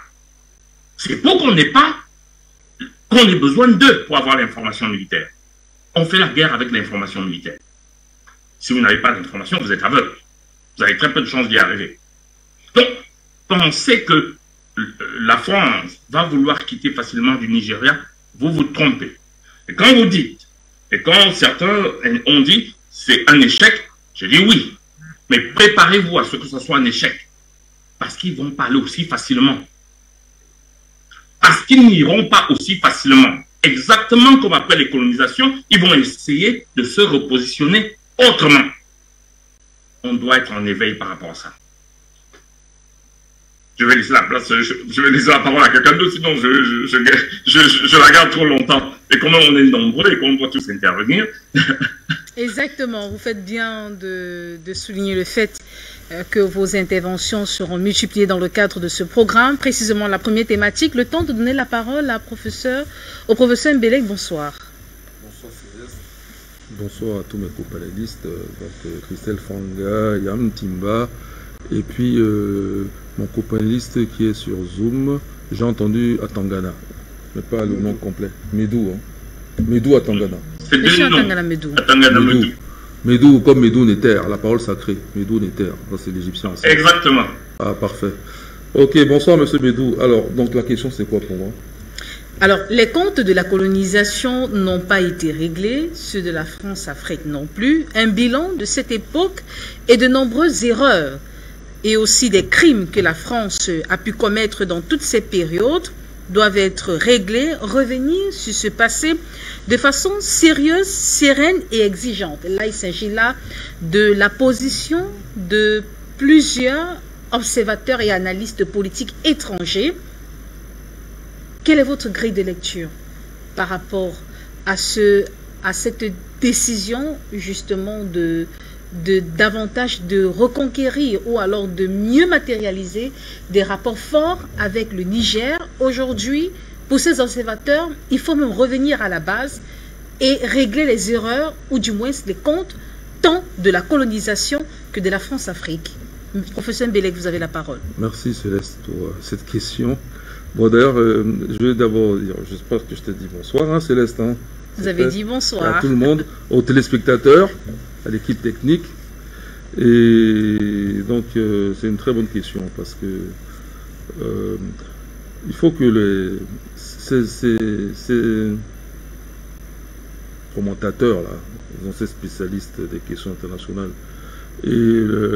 C'est pour qu'on ait besoin d'eux pour avoir l'information militaire. On fait la guerre avec l'information militaire. Si vous n'avez pas d'information, vous êtes aveugle. Vous avez très peu de chances d'y arriver. Donc, pensez que la France va vouloir quitter facilement du Nigeria, vous vous trompez. Et quand vous dites, et quand certains ont dit, c'est un échec, je dis oui. Mais préparez-vous à ce que ce soit un échec. Parce qu'ils ne vont pas aller aussi facilement. Parce qu'ils n'iront pas aussi facilement. Exactement comme après les colonisations, ils vont essayer de se repositionner autrement. On doit être en éveil par rapport à ça. Je vais laisser la place, je vais laisser la parole à quelqu'un d'autre, sinon je la garde trop longtemps. Et comme on est nombreux et qu'on doit tous intervenir. Exactement, vous faites bien de souligner le fait que vos interventions seront multipliées dans le cadre de ce programme. Précisément la première thématique, le temps de donner la parole au professeur Mbelek. Bonsoir. Bonsoir Céleste. Bonsoir à tous mes copanélistes, donc Christelle Fanga, Yam Timba, et puis mon copanéliste qui est sur Zoom, j'ai entendu Atangana, mais pas le nom complet. Medou, hein. Medou Atangana. C'est deux noms. Atangana Medou. Medou comme Medou Néter, la parole sacrée. Medou Néter, c'est l'égyptien. Exactement. Ah, parfait. Ok, bonsoir monsieur Medou. Alors, donc la question c'est quoi pour moi? Alors, les comptes de la colonisation n'ont pas été réglés, ceux de la France-Afrique non plus. Un bilan de cette époque et de nombreuses erreurs et aussi des crimes que la France a pu commettre dans toutes ces périodes doivent être réglés, revenir sur ce passé de façon sérieuse, sereine et exigeante. Là, il s'agit là de la position de plusieurs observateurs et analystes politiques étrangers. Quelle est votre grille de lecture par rapport à cette décision justement davantage de reconquérir ou alors de mieux matérialiser des rapports forts avec le Niger? Aujourd'hui, pour ces observateurs, il faut même revenir à la base et régler les erreurs ou du moins les comptes tant de la colonisation que de la France-Afrique. Professeur Mbelek, vous avez la parole. Merci Céleste pour cette question. Bon d'ailleurs, je vais d'abord dire, j'espère que je t'ai dit bonsoir hein, Céleste. Hein. Vous avez dit bonsoir. À tout le monde, aux téléspectateurs, à l'équipe technique. Et donc c'est une très bonne question parce que il faut que ces commentateurs là, ces spécialistes des questions internationales et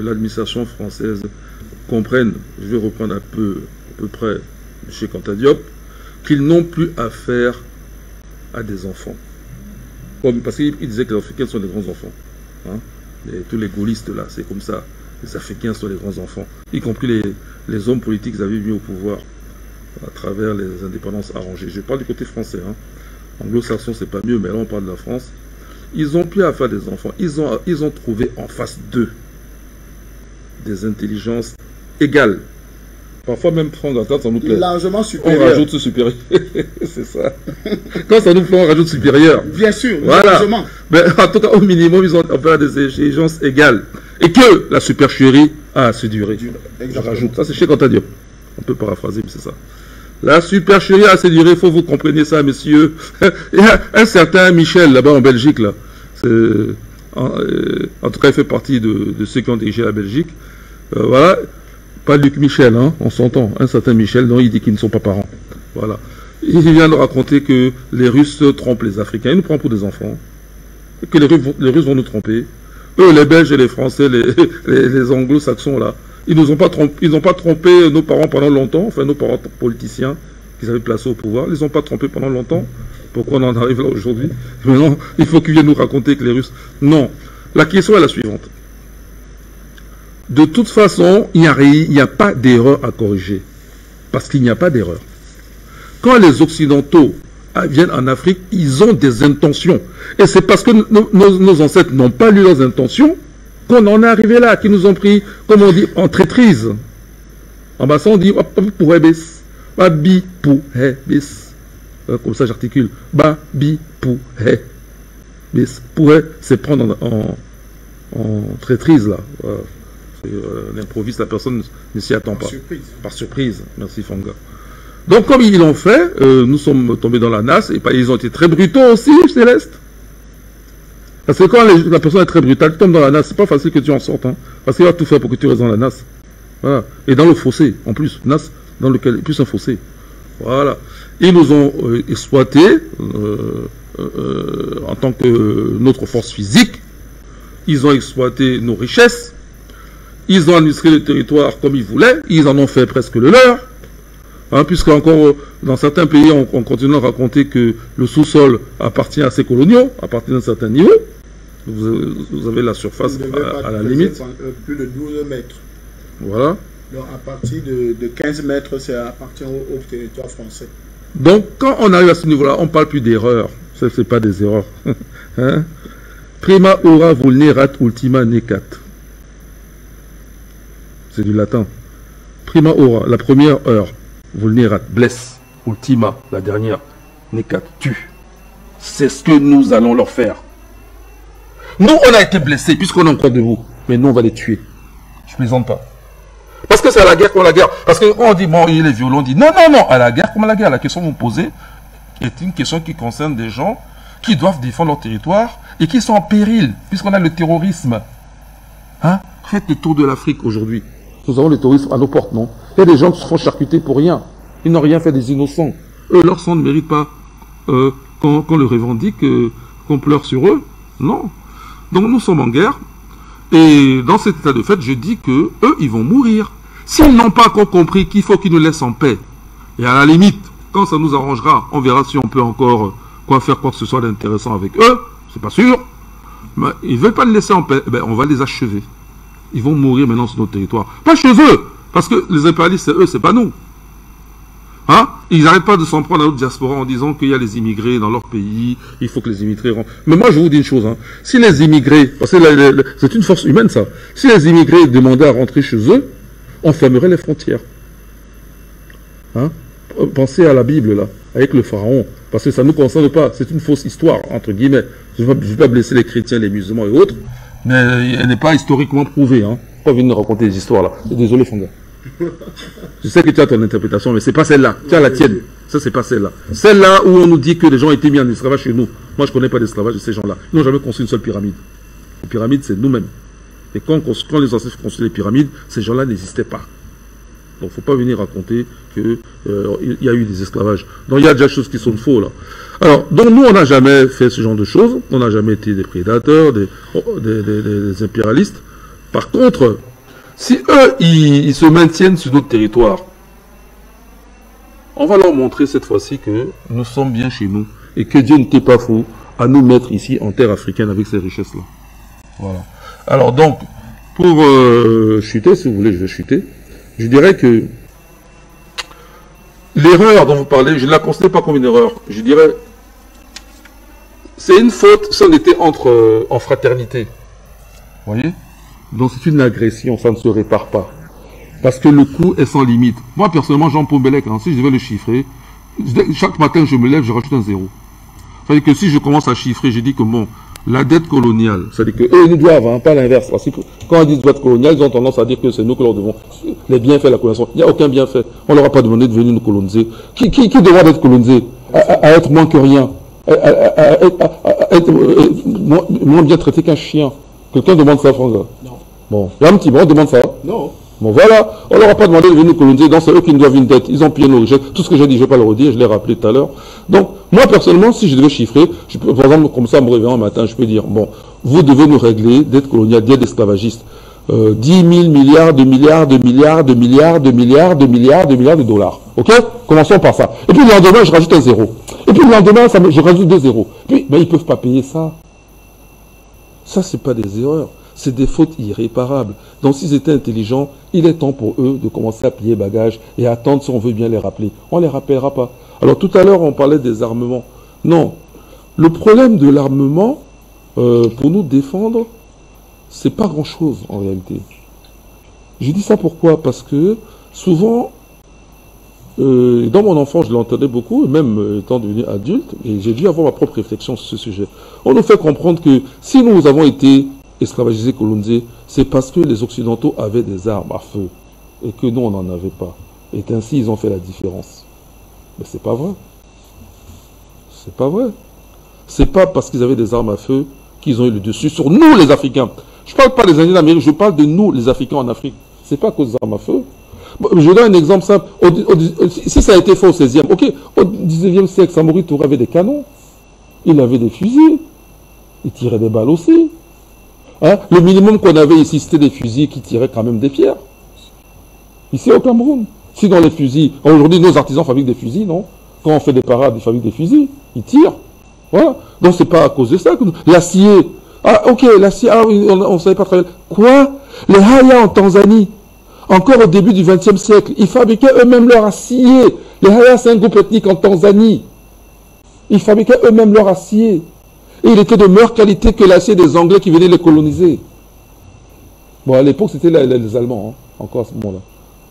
l'administration française comprennent, je vais reprendre à peu près M. Anta Diop, qu'ils n'ont plus affaire à des enfants. Parce qu'il disait que les Africains sont des grands enfants. Hein? Tous les gaullistes là, c'est comme ça. Les Africains sont les grands enfants. Y compris les hommes politiques qu'ils avaient mis au pouvoir à travers les indépendances arrangées. Je parle du côté français. Hein. Anglo-saxon, c'est pas mieux, mais là on parle de la France. Ils ont plus affaire à des enfants. Ils ont trouvé en face d'eux des intelligences égales. Parfois même, Franck, ça nous plaît. Largement supérieur. On rajoute supérieur. C'est ça. Quand ça nous plaît, on rajoute supérieur. Bien sûr, voilà. Largement. Mais en tout cas, au minimum, ils ont affaire à des exigences égales. Et que la supercherie a assez duré. Je rajoute. Ça, c'est chez Anta Diop. On peut paraphraser, mais c'est ça. La supercherie a assez duré. Il faut vous compreniez ça, messieurs. Il y a un certain Michel, là-bas en Belgique, là. En tout cas, il fait partie de ceux qui ont dirigé la Belgique. Voilà. Pas Luc Michel, hein, on s'entend. Un certain Michel, non, il dit qu'ils ne sont pas parents. Voilà. Il vient de raconter que les Russes trompent les Africains. Ils nous prennent pour des enfants. Que les Russes vont nous tromper. Eux, les Belges et les Français, les Anglo-Saxons, là, ils n'ont pas trompé nos parents pendant longtemps, enfin nos parents politiciens qu'ils avaient placés au pouvoir. Ils n'ont pas trompé pendant longtemps. Pourquoi on en arrive là aujourd'hui? Maintenant, il faut qu'ils viennent nous raconter que les Russes... Non. La question est la suivante. De toute façon, il n'y a pas d'erreur à corriger. Parce qu'il n'y a pas d'erreur. Quand les Occidentaux viennent en Afrique, ils ont des intentions. Et c'est parce que nos ancêtres n'ont pas lu leurs intentions qu'on en est arrivé là, qu'ils nous ont pris, comme on dit, en traîtrise. En bas, on dit, pour bis, babi pour bis. Comme ça, j'articule. Babi pour bis. Pour c'est prendre en traîtrise, là. L'improviste, la personne ne s'y attend pas. Surprise. Par surprise. Merci Fanga. Donc comme ils l'ont fait, nous sommes tombés dans la nasse, et ils ont été très brutaux aussi, Céleste. Parce que quand la personne est très brutale, tu tombes dans la nasse, c'est pas facile que tu en sortes, hein, parce qu'il va tout faire pour que tu restes dans la nasse. Voilà. Et dans le fossé, en plus, nasse, dans lequel, plus un fossé. Voilà. Ils nous ont exploités en tant que notre force physique. Ils ont exploité nos richesses. Ils ont administré le territoire comme ils voulaient. Ils en ont fait presque le leur. Hein, puisque encore dans certains pays, on continue à raconter que le sous-sol appartient à ces coloniaux, à partir d'un certain niveau. Vous avez la surface à la limite. Plus de 12 mètres. Voilà. Donc à partir de 15 mètres, ça appartient au territoire français. Donc quand on arrive à ce niveau-là, on ne parle plus d'erreurs. Ce n'est pas des erreurs. Hein? Prima ora vulnerat ultima necat. C'est du latin. Prima ora, la première heure. Vulnerat, blesse. Ultima, la dernière. Necat, tue. C'est ce que nous allons leur faire. Nous, on a été blessés, puisqu'on est encore debout. Mais nous, on va les tuer. Je plaisante pas. Parce que c'est à la guerre comme à la guerre. Parce qu'on dit, bon, il est violent. On dit, non, non, non, à la guerre comme à la guerre. La question que vous me posez est une question qui concerne des gens qui doivent défendre leur territoire et qui sont en péril, puisqu'on a le terrorisme. Hein? Faites le tour de l'Afrique aujourd'hui. Nous avons le terrorisme à nos portes, non? Il y a des gens qui se font charcuter pour rien. Ils n'ont rien fait des innocents. Eux, leur sang ne mérite pas qu'on le revendique, qu'on pleure sur eux. Non. Donc nous sommes en guerre. Et dans cet état de fait, je dis que eux, ils vont mourir. S'ils n'ont pas encore compris qu'il faut qu'ils nous laissent en paix. Et à la limite, quand ça nous arrangera, on verra si on peut encore faire quoi que ce soit d'intéressant avec eux. C'est pas sûr. Mais ils ne veulent pas les laisser en paix. Eh ben, on va les achever. Ils vont mourir maintenant sur notre territoire. Pas chez eux. Parce que les impérialistes, c'est eux, c'est pas nous. Hein? Ils n'arrêtent pas de s'en prendre à notre diaspora en disant qu'il y a les immigrés dans leur pays, il faut que les immigrés rentrent. Mais moi, je vous dis une chose. Hein. Si les immigrés, parce que c'est une force humaine, ça. Si les immigrés demandaient à rentrer chez eux, on fermerait les frontières. Hein? Pensez à la Bible, là, avec le pharaon. Parce que ça ne nous concerne pas. C'est une fausse histoire, entre guillemets. Je ne veux pas blesser les chrétiens, les musulmans et autres. Mais elle n'est pas historiquement prouvée. Hein. Pas venir raconter des histoires là. Désolé, Fanga. Je sais que tu as ton interprétation, mais c'est pas celle-là. Tu as la tienne. Ça, c'est pas celle-là. Celle-là où on nous dit que les gens ont été mis en esclavage chez nous. Moi, je connais pas d'esclavage de ces gens-là. Ils n'ont jamais construit une seule pyramide. Les pyramides, c'est nous-mêmes. Et quand les ancêtres construisent les pyramides, ces gens-là n'existaient pas. Donc, faut pas venir raconter qu'il y a eu des esclavages. Donc, il y a déjà des choses qui sont faux, là. Alors, donc, nous, on n'a jamais fait ce genre de choses. On n'a jamais été des prédateurs, des impérialistes. Par contre, si eux, ils se maintiennent sur notre territoire, on va leur montrer cette fois-ci que nous sommes bien chez nous et que Dieu n'était pas fou à nous mettre ici en terre africaine avec ces richesses-là. Voilà. Alors donc, pour chuter, si vous voulez, je vais chuter. Je dirais que l'erreur dont vous parlez, je ne la considère pas comme une erreur. Je dirais, c'est une faute si on était en fraternité. Vous voyez? Donc c'est une agression, ça ne se répare pas. Parce que le coût est sans limite. Moi, personnellement, Jean-Paul Bellec, si je devais le chiffrer, chaque matin je me lève, je rajoute un zéro. C'est-à-dire que si je commence à chiffrer, je dis que bon, la dette coloniale, c'est-à-dire que eux nous doivent, pas l'inverse. Parce que quand on dit dette coloniale, ils ont tendance à dire que c'est nous que leur devons les bienfaits de la colonisation. Il n'y a aucun bienfait. On ne leur a pas demandé de venir nous coloniser. Qui demande d'être colonisé? À être moins que rien. À être moins bien traité qu'un chien. Quelqu'un demande ça, François? Non. Bon, il y a un petit moment, on demande ça. Non. Bon, voilà, on leur a pas demandé de venir nous coloniser, donc c'est eux qui nous doivent une dette. Ils ont pillé nos richesses. Tout ce que j'ai dit, je vais pas le redire, je l'ai rappelé tout à l'heure. Donc, moi, personnellement, si je devais chiffrer, je peux, par exemple, comme ça, en me réveillant un matin, je peux dire, bon, vous devez nous régler dette coloniale, dette esclavagiste. 10 000 milliards de milliards de milliards de milliards de milliards de milliards de milliards de dollars. Ok? Commençons par ça. Et puis le lendemain, je rajoute un zéro. Et puis le lendemain, je rajoute 2 zéros. Puis, mais ils peuvent pas payer ça. Ça, c'est pas des erreurs. C'est des fautes irréparables. Donc s'ils étaient intelligents, il est temps pour eux de commencer à plier bagages et attendre si on veut bien les rappeler. On ne les rappellera pas. Alors tout à l'heure, on parlait des armements. Non. Le problème de l'armement, pour nous défendre, c'est pas grand-chose en réalité. Je dis ça pourquoi? Parce que souvent, dans mon enfance, je l'entendais beaucoup, même étant devenu adulte, et j'ai dû avoir ma propre réflexion sur ce sujet. On nous fait comprendre que si nous avons été esclavagisés, colonisés, c'est parce que les Occidentaux avaient des armes à feu et que nous, on n'en avait pas. Et ainsi, ils ont fait la différence. Mais c'est pas vrai. C'est pas vrai. C'est pas parce qu'ils avaient des armes à feu qu'ils ont eu le dessus sur nous, les Africains. Je parle pas des Indiens d'Amérique, je parle de nous, les Africains en Afrique. C'est pas à cause des armes à feu. Je donne un exemple simple. Si ça a été fait au 16e, ok, au 19e siècle, Samori Touré avait des canons. Il avait des fusils. Il tirait des balles aussi. Hein? Le minimum qu'on avait ici, c'était des fusils qui tiraient quand même des pierres. Ici au Cameroun. Si dans les fusils, aujourd'hui nos artisans fabriquent des fusils, non? Quand on fait des parades, ils fabriquent des fusils, ils tirent. Voilà. Donc c'est pas à cause de ça que l'acier. Ah ok, l'acier, ah oui, on ne savait pas travailler. Quoi? Les Haya en Tanzanie, encore au début du XXe siècle, ils fabriquaient eux-mêmes leur acier. Les Haya, c'est un groupe ethnique en Tanzanie. Ils fabriquaient eux-mêmes leur acier. Et il était de meilleure qualité que l'acier des Anglais qui venaient les coloniser. Bon, à l'époque, c'était les Allemands, hein, encore à ce moment-là.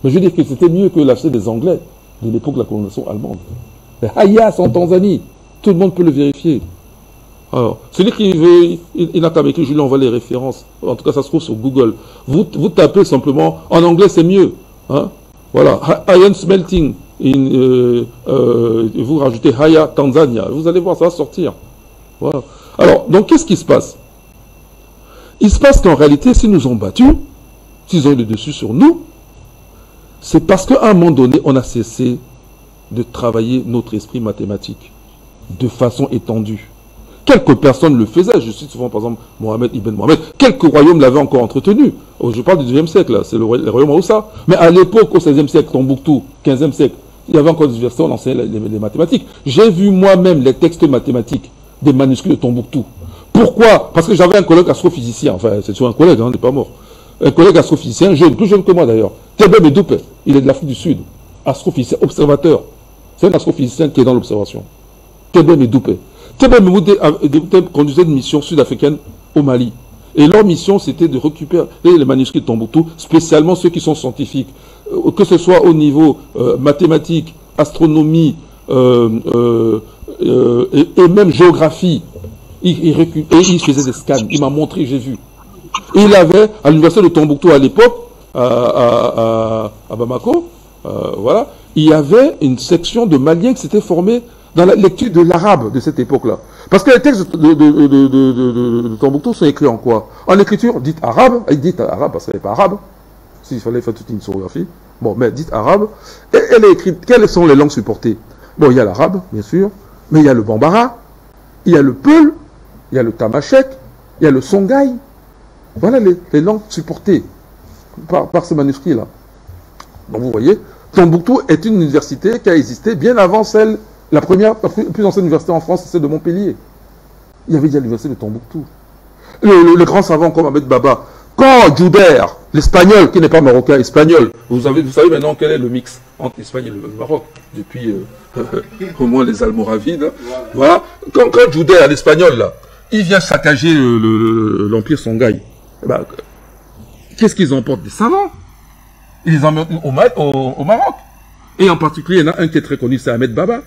Mais je veux dire que c'était mieux que l'acier des Anglais de l'époque de la colonisation allemande. Les Hayas en Tanzanie, tout le monde peut le vérifier. Alors, celui qui veut, il n'a qu'à m'écrire, je lui envoie les références. En tout cas, ça se trouve sur Google. Vous tapez simplement, en anglais c'est mieux. Hein? Voilà, Iron Smelting. Vous rajoutez Haya Tanzania. Vous allez voir, ça va sortir. Voilà. Alors, donc qu'est-ce qui se passe? Il se passe qu'en réalité, s'ils nous ont battus, s'ils ont eu le dessus sur nous, c'est parce qu'à un moment donné, on a cessé de travailler notre esprit mathématique de façon étendue. Quelques personnes le faisaient, je cite souvent par exemple Mohamed Ibn Mohamed, quelques royaumes l'avaient encore entretenu. Je parle du 2e siècle, c'est le royaume Haoussa. Mais à l'époque, au 16e siècle, Tombouctou, 15e siècle, il y avait encore des universités, on enseignait les mathématiques. J'ai vu moi-même les textes mathématiques des manuscrits de Tombouctou. Pourquoi? Parce que j'avais un collègue astrophysicien, enfin c'est toujours un collègue, il n'est pas mort. Un collègue astrophysicien, jeune, plus jeune que moi d'ailleurs, Tébé Medoupe, il est de l'Afrique du Sud, astrophysicien, observateur. C'est un astrophysicien qui est dans l'observation. Tébé Medoupe. Tébé Medoupe conduisait une mission sud-africaine au Mali. Et leur mission, c'était de récupérer les manuscrits de Tombouctou, spécialement ceux qui sont scientifiques, que ce soit au niveau mathématique, astronomie, et même géographie. Il faisait des scans, il m'a montré, j'ai vu. Et il avait, à l'université de Tombouctou à l'époque, à Bamako, voilà, il y avait une section de Maliens qui s'était formée dans la lecture de l'arabe de cette époque-là. Parce que les textes de Tombouctou sont écrits en quoi? En écriture dite arabe, parce qu'elle n'est pas arabe, s'il fallait faire toute une historiographie, bon, mais dite arabe, et elle est écrite, quelles sont les langues supportées? Bon, il y a l'arabe, bien sûr, mais il y a le bambara, il y a le peul, il y a le tamashek, il y a le songhai. Voilà les langues supportées par ce manuscrit-là. Donc vous voyez, Tombouctou est une université qui a existé bien avant celle, la plus ancienne université en France, c'est celle de Montpellier. Il y avait déjà l'université de Tombouctou. Le grand savant comme Ahmed Baba, quand Jouder, l'espagnol, qui n'est pas marocain, espagnol, vous savez maintenant quel est le mix entre l'Espagne et le Maroc, depuis au moins les Almoravides. Voilà. Quand Jouder, l'espagnol, là, il vient saccager l'empire Songhai, ben, qu'est-ce qu'ils emportent? Des savants. Ils les emmènent au Maroc. Et en particulier, il y en a un qui est très connu, c'est Ahmed Baba.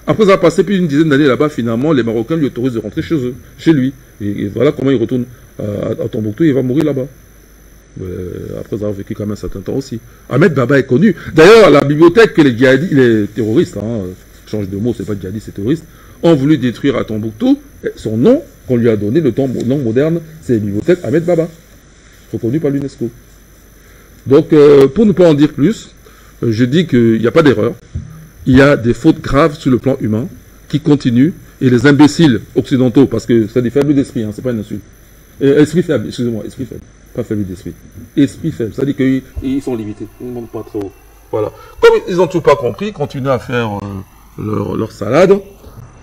Après avoir passé plus d'une dizaine d'années là-bas, finalement, les Marocains lui autorisent de rentrer chez lui. Et voilà comment il retourne à Tombouctou, il va mourir là-bas. Après avoir vécu quand même un certain temps aussi. Ahmed Baba est connu. D'ailleurs, la bibliothèque que les terroristes, change de mot, c'est pas djihadistes, c'est terroristes, ont voulu détruire à Tombouctou, son nom, qu'on lui a donné, le nom moderne, c'est la bibliothèque Ahmed Baba, reconnue par l'UNESCO. Donc, pour ne pas en dire plus, je dis qu'il n'y a pas d'erreur. Il y a des fautes graves sur le plan humain qui continuent, et les imbéciles occidentaux, parce que c'est des faibles d'esprit, c'est pas une insulte. Esprit faible, excusez-moi, esprit faible, pas faible d'esprit. Esprit faible, ça dit qu'ils sont limités, ils ne montent pas trop. Voilà. Comme ils n'ont toujours pas compris, ils continuent à faire leur salade,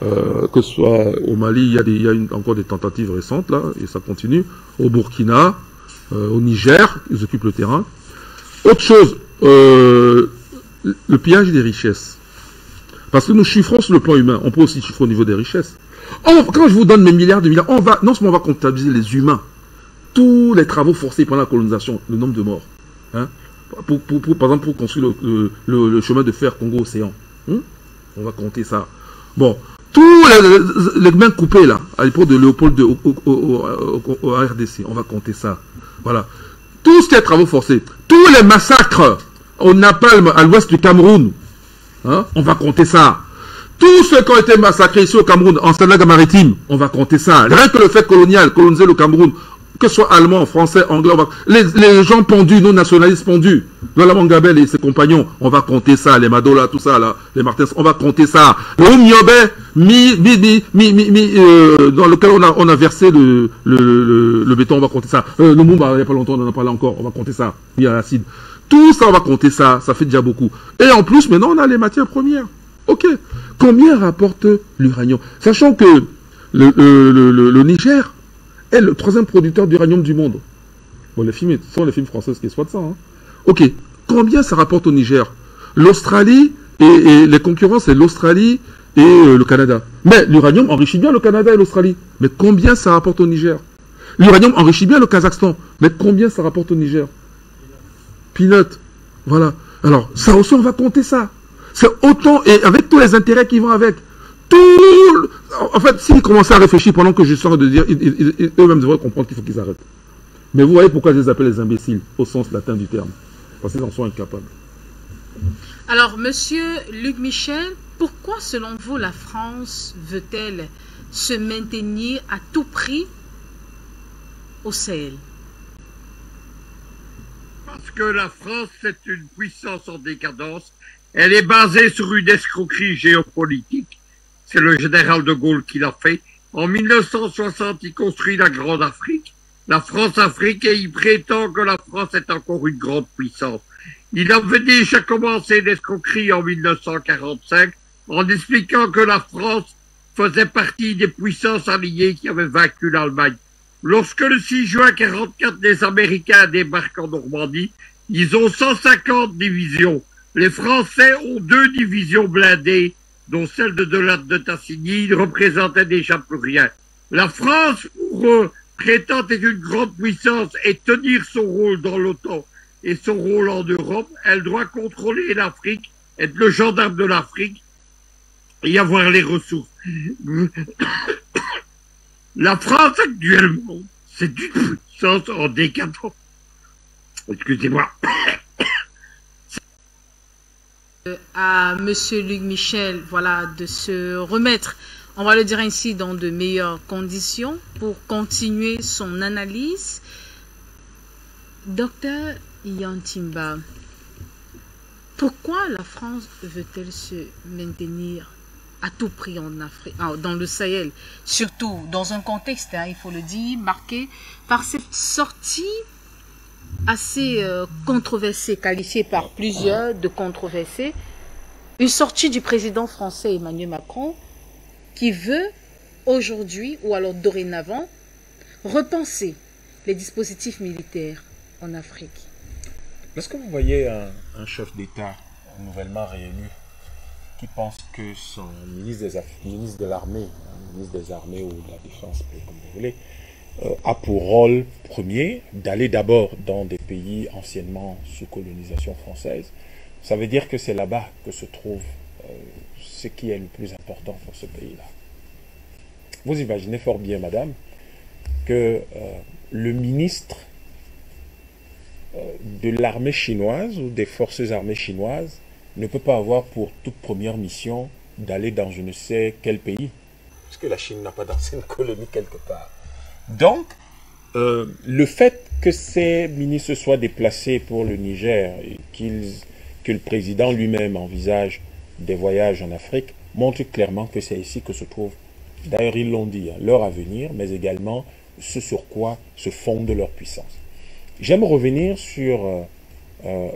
que ce soit au Mali, il y a encore des tentatives récentes, là, et ça continue. Au Burkina, au Niger, ils occupent le terrain. Autre chose, le pillage des richesses. Parce que nous chiffrons sur le plan humain, on peut aussi chiffrer au niveau des richesses. Quand je vous donne mes milliards de milliards, non seulement on va comptabiliser les humains, tous les travaux forcés pendant la colonisation, le nombre de morts. Hein, par exemple, pour construire le chemin de fer Congo-Océan. On va compter ça. Bon, tous les mains coupées là, à l'époque de Léopold au RDC, on va compter ça. Voilà. Tous ces travaux forcés, tous les massacres au Napalm, à l'ouest du Cameroun, on va compter ça. Tous ceux qui ont été massacrés ici au Cameroun, en Sénégal-Maritime, on va compter ça. Rien que le fait coloniser le Cameroun, que ce soit allemand, français, anglais, les gens pendus, nos nationalistes pendus, Lola Mangabel et ses compagnons, on va compter ça, les Madola, tout ça, là, les Martins, on va compter ça. Le Oumniobé, dans lequel on a versé le béton, on va compter ça. Le Moumba, il n'y a pas longtemps, on en a parlé encore, on va compter ça. Il y a l'acide. Tout ça, on va compter ça, ça fait déjà beaucoup. Et en plus, maintenant, on a les matières premières. Ok. Combien rapporte l'uranium? Sachant que le Niger est le 3e producteur d'uranium du monde. Bon, les films sont les films français qui exploitent ça. Ok. Combien ça rapporte au Niger? L'Australie et les concurrents, c'est l'Australie et le Canada. Mais l'uranium enrichit bien le Canada et l'Australie. Mais combien ça rapporte au Niger? L'uranium enrichit bien le Kazakhstan. Mais combien ça rapporte au Niger? Peanut. Voilà. Alors, ça aussi, on va compter ça. C'est autant, et avec tous les intérêts qui vont avec. En fait, s'ils commençaient à réfléchir pendant que je suis en train de dire, eux-mêmes devraient comprendre qu'il faut qu'ils arrêtent. Mais vous voyez pourquoi je les appelle les imbéciles, au sens latin du terme. Parce qu'ils en sont incapables. Alors, monsieur Luc Michel, pourquoi, selon vous, la France veut-elle se maintenir à tout prix au Sahel? Parce que la France, c'est une puissance en décadence. Elle est basée sur une escroquerie géopolitique. C'est le général de Gaulle qui l'a fait. En 1960, il construit la Grande Afrique, la France-Afrique, et il prétend que la France est encore une grande puissance. Il avait déjà commencé l'escroquerie en 1945 en expliquant que la France faisait partie des puissances alliées qui avaient vaincu l'Allemagne. Lorsque le 6 juin 1944, les Américains débarquent en Normandie, ils ont 150 divisions. Les Français ont 2 divisions blindées, dont celle de Delade de Tassigny, ils représentaient déjà plus rien. La France, pour eux, prétend être une grande puissance et tenir son rôle dans l'OTAN et son rôle en Europe. Elle doit contrôler l'Afrique, être le gendarme de l'Afrique et avoir les ressources. La France, actuellement, C'est une puissance en décadence. Excusez-moi. À Monsieur Luc Michel, voilà, de se remettre, on va le dire ainsi, dans de meilleures conditions pour continuer son analyse. Docteur Yantimba, pourquoi la France veut-elle se maintenir à tout prix en Afrique, dans le Sahel, surtout dans un contexte, il faut le dire, marqué par cette sortie assez controversée, qualifiée par plusieurs de controversée, une sortie du président français Emmanuel Macron qui veut aujourd'hui, ou alors dorénavant, repenser les dispositifs militaires en Afrique. Lorsque vous voyez un chef d'État nouvellement réélu qui pense que son ministre de l'armée, ministre des armées ou de la défense, comme vous voulez, a pour rôle premier d'aller d'abord dans des pays anciennement sous colonisation française, ça veut dire que c'est là-bas que se trouve ce qui est le plus important pour ce pays-là. Vous imaginez fort bien, madame, que le ministre de l'armée chinoise ou des forces armées chinoises ne peut pas avoir pour toute première mission d'aller dans je ne sais quel pays. Parce que la Chine n'a pas d'ancienne colonie quelque part. Donc, le fait que ces ministres soient déplacés pour le Niger et que le président lui-même envisage des voyages en Afrique montre clairement que c'est ici que se trouve, d'ailleurs ils l'ont dit, leur avenir, mais également ce sur quoi se fonde leur puissance. J'aime revenir sur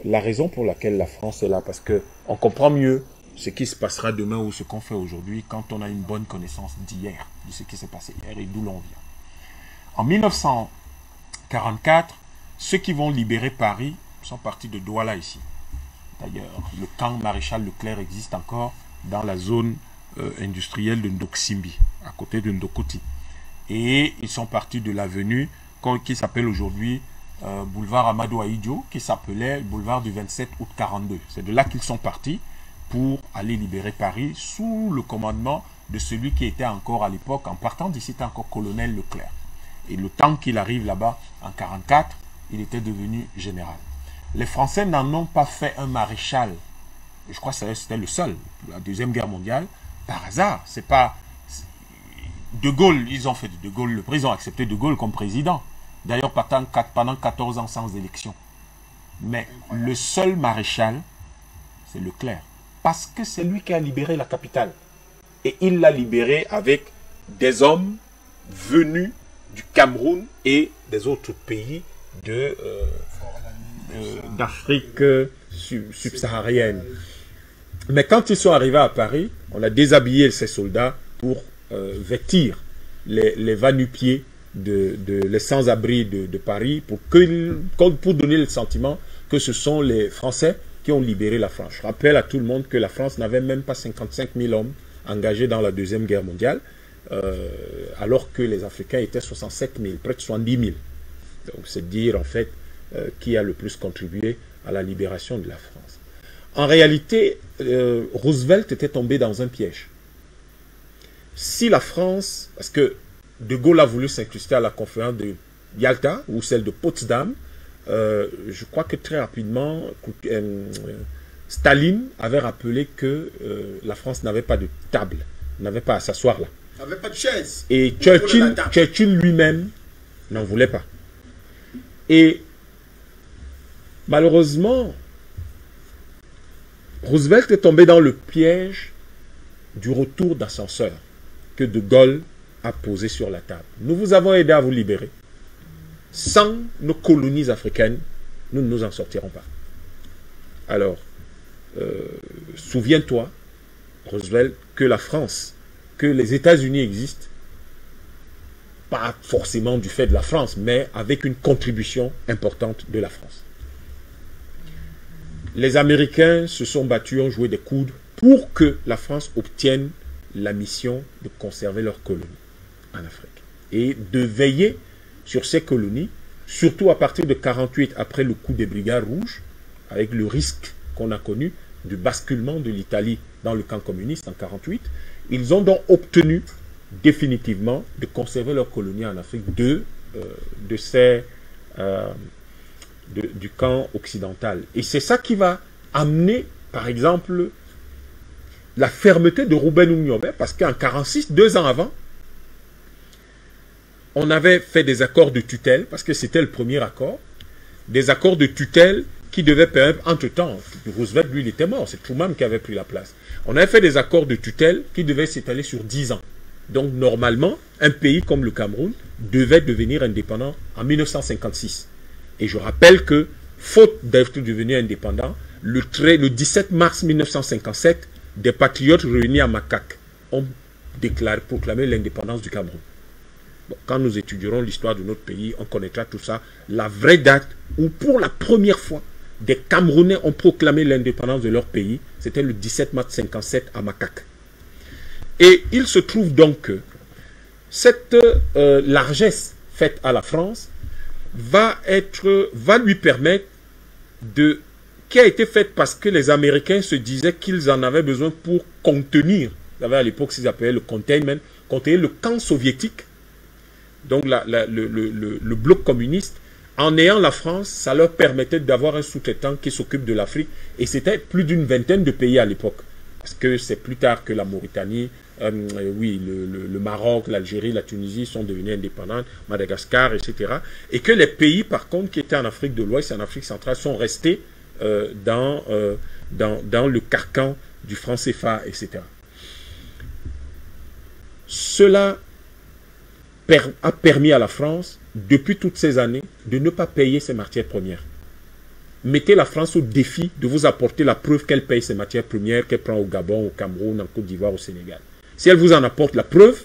la raison pour laquelle la France est là, parce qu'on comprend mieux ce qui se passera demain ou ce qu'on fait aujourd'hui quand on a une bonne connaissance d'hier, de ce qui s'est passé hier et d'où l'on vient. En 1944, ceux qui vont libérer Paris sont partis de Douala ici. D'ailleurs, le camp Maréchal Leclerc existe encore dans la zone industrielle de Ndoksimbi, à côté de Ndokoti. Et ils sont partis de l'avenue qui s'appelle aujourd'hui boulevard Amadou Ahidjo, qui s'appelait boulevard du 27 août 42. C'est de là qu'ils sont partis pour aller libérer Paris sous le commandement de celui qui était encore à l'époque, en partant d'ici, était encore colonel Leclerc. Et le temps qu'il arrive là-bas, en 1944, il était devenu général. Les Français n'en ont pas fait un maréchal. Et je crois que c'était le seul, pour la Deuxième Guerre mondiale, par hasard. C'est pas... De Gaulle, ils ont fait de Gaulle le président, ils ont accepté de Gaulle comme président. D'ailleurs, pendant 14 ans sans élection. Mais le seul maréchal, c'est Leclerc. Parce que c'est lui qui a libéré la capitale. Et il l'a libérée avec des hommes venus du Cameroun et des autres pays d'Afrique subsaharienne. Mais quand ils sont arrivés à Paris, on a déshabillé ces soldats pour vêtir les va-nu-pieds les sans-abri de Paris pour donner le sentiment que ce sont les Français qui ont libéré la France. Je rappelle à tout le monde que la France n'avait même pas 55 000 hommes engagés dans la Deuxième Guerre mondiale, alors que les Africains étaient 67 000, près de 70 000. Donc c'est dire en fait qui a le plus contribué à la libération de la France. En réalité, Roosevelt était tombé dans un piège. Si la France, parce que De Gaulle a voulu s'incruster à la conférence de Yalta ou celle de Potsdam, je crois que très rapidement, Staline avait rappelé que la France n'avait pas de table, n'avait pas à s'asseoir là. N'avait pas de chaise. Et Churchill lui-même n'en voulait pas. Et malheureusement, Roosevelt est tombé dans le piège du retour d'ascenseur que De Gaulle a posé sur la table. Nous vous avons aidé à vous libérer. Sans nos colonies africaines, nous ne nous en sortirons pas. Alors, souviens-toi, Roosevelt, que la France, que les États-Unis existent, pas forcément du fait de la France, mais avec une contribution importante de la France. Les Américains se sont battus, ont joué des coudes pour que la France obtienne la mission de conserver leurs colonies en Afrique et de veiller sur ces colonies, surtout à partir de 1948, après le coup des Brigades Rouges, avec le risque qu'on a connu du basculement de l'Italie dans le camp communiste en 1948. Ils ont donc obtenu définitivement de conserver leurs colonies en Afrique de du camp occidental. Et c'est ça qui va amener, par exemple, la fermeté de Rouben Oumyobé, parce qu'en 1946, 2 ans avant, on avait fait des accords de tutelle, parce que c'était le premier accord, des accords de tutelle qui devaient permettre, entre-temps, Roosevelt, lui, il était mort, c'est Truman qui avait pris la place. On avait fait des accords de tutelle qui devaient s'étaler sur 10 ans. Donc, normalement, un pays comme le Cameroun devait devenir indépendant en 1956. Et je rappelle que, faute d'être devenu indépendant, le 17 mars 1957, des patriotes réunis à Makak ont proclamé l'indépendance du Cameroun. Bon, quand nous étudierons l'histoire de notre pays, on connaîtra tout ça. La vraie date où, pour la première fois, des Camerounais ont proclamé l'indépendance de leur pays, c'était le 17 mars 1957 à Makak. Et il se trouve donc que cette largesse faite à la France va lui permettre qui a été faite parce que les Américains se disaient qu'ils en avaient besoin pour contenir, vous savez à l'époque ils appelaient le containment, contenir le camp soviétique, donc le bloc communiste. En ayant la France, ça leur permettait d'avoir un sous-traitant qui s'occupe de l'Afrique, et c'était plus d'une vingtaine de pays à l'époque, parce que c'est plus tard que la Mauritanie, le Maroc, l'Algérie, la Tunisie sont devenus indépendants, Madagascar, etc. Et que les pays, par contre, qui étaient en Afrique de l'Ouest et en Afrique centrale, sont restés dans le carcan du franc CFA, etc. Cela a permis à la France, depuis toutes ces années, de ne pas payer ses matières premières. Mettez la France au défi de vous apporter la preuve qu'elle paye ses matières premières, qu'elle prend au Gabon, au Cameroun, en Côte d'Ivoire, au Sénégal. Si elle vous en apporte la preuve,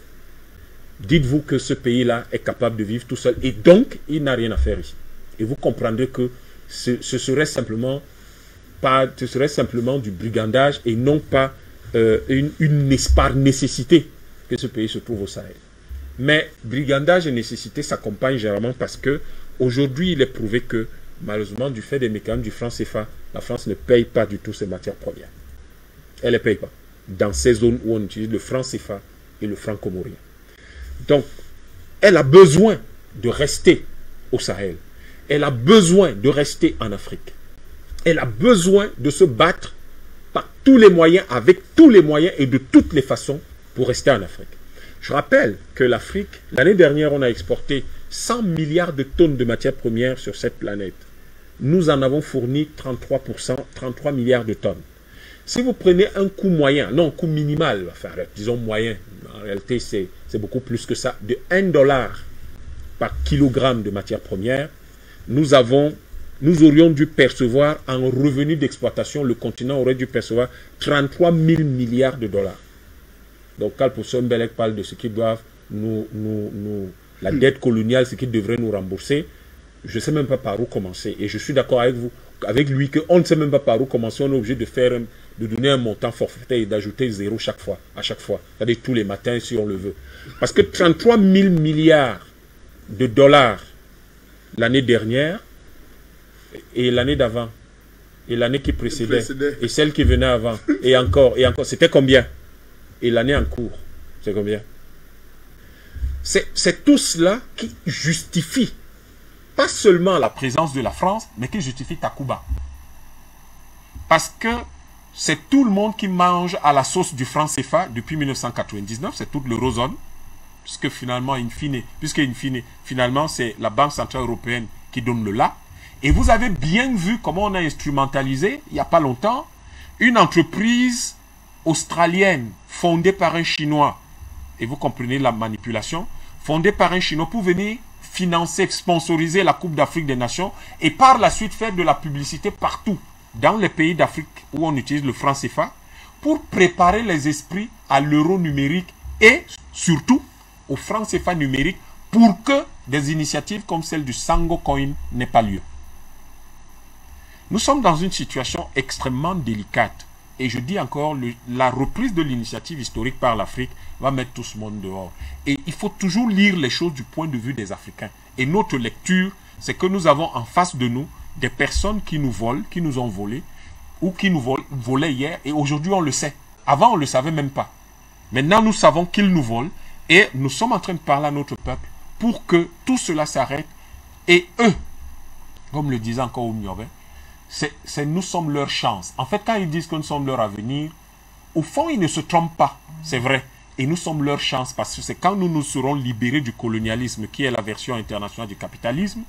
dites-vous que ce pays-là est capable de vivre tout seul. Et donc, il n'a rien à faire ici. Et vous comprendrez que ce serait simplement du brigandage et non pas par nécessité que ce pays se trouve au Sahel. Mais brigandage et nécessité s'accompagnent généralement parce que aujourd'hui il est prouvé que malheureusement du fait des mécanismes du franc CFA, la France ne paye pas du tout ses matières premières. Elle ne les paye pas dans ces zones où on utilise le franc CFA et le franc comorien. Donc elle a besoin de rester au Sahel. Elle a besoin de rester en Afrique. Elle a besoin de se battre par tous les moyens, avec tous les moyens et de toutes les façons pour rester en Afrique. Je rappelle que l'Afrique, l'année dernière, on a exporté 100 milliards de tonnes de matières premières sur cette planète. Nous en avons fourni 33%, 33 milliards de tonnes. Si vous prenez un coût moyen, non, un coût minimal, enfin, disons moyen, en réalité c'est beaucoup plus que ça, de 1 $ par kilogramme de matières premières, nous aurions dû percevoir en revenu d'exploitation, le continent aurait dû percevoir 33 000 milliards de dollars. Donc, quand Professeur Mbelek parle de ce qu'ils doivent la dette coloniale, ce qu'ils devraient nous rembourser, je ne sais même pas par où commencer. Et je suis d'accord avec lui qu'on ne sait même pas par où commencer. On est obligé de donner un montant forfaitaire et d'ajouter 0 à chaque fois. C'est-à-dire tous les matins si on le veut. Parce que 33 000 milliards de dollars l'année dernière et l'année d'avant et l'année qui précédait et celle qui venait avant et encore, c'était combien? Et l'année en cours, c'est combien? C'est tout cela qui justifie pas seulement la présence de la France, mais qui justifie Takuba. Parce que c'est tout le monde qui mange à la sauce du franc CFA depuis 1999, c'est toute l'eurozone, puisque finalement, finalement, c'est la Banque Centrale Européenne qui donne le là. Et vous avez bien vu comment on a instrumentalisé, il n'y a pas longtemps, une entreprise australienne fondée par un Chinois, et vous comprenez la manipulation, fondée par un Chinois pour venir financer, sponsoriser la Coupe d'Afrique des Nations et par la suite faire de la publicité partout dans les pays d'Afrique où on utilise le franc CFA pour préparer les esprits à l'euro numérique et surtout au franc CFA numérique pour que des initiatives comme celle du Sango Coin n'aient pas lieu. Nous sommes dans une situation extrêmement délicate. Et je dis encore, la reprise de l'initiative historique par l'Afrique va mettre tout ce monde dehors. Et il faut toujours lire les choses du point de vue des Africains. Et notre lecture, c'est que nous avons en face de nous des personnes qui nous volent, qui nous ont volé, ou qui nous volaient hier, et aujourd'hui on le sait. Avant on ne le savait même pas. Maintenant nous savons qu'ils nous volent, et nous sommes en train de parler à notre peuple pour que tout cela s'arrête. Et eux, comme le disait encore Oumyobé, nous sommes leur chance. En fait, quand ils disent que nous sommes leur avenir, au fond, ils ne se trompent pas, c'est vrai. Et nous sommes leur chance parce que c'est quand nous nous serons libérés du colonialisme, qui est la version internationale du capitalisme,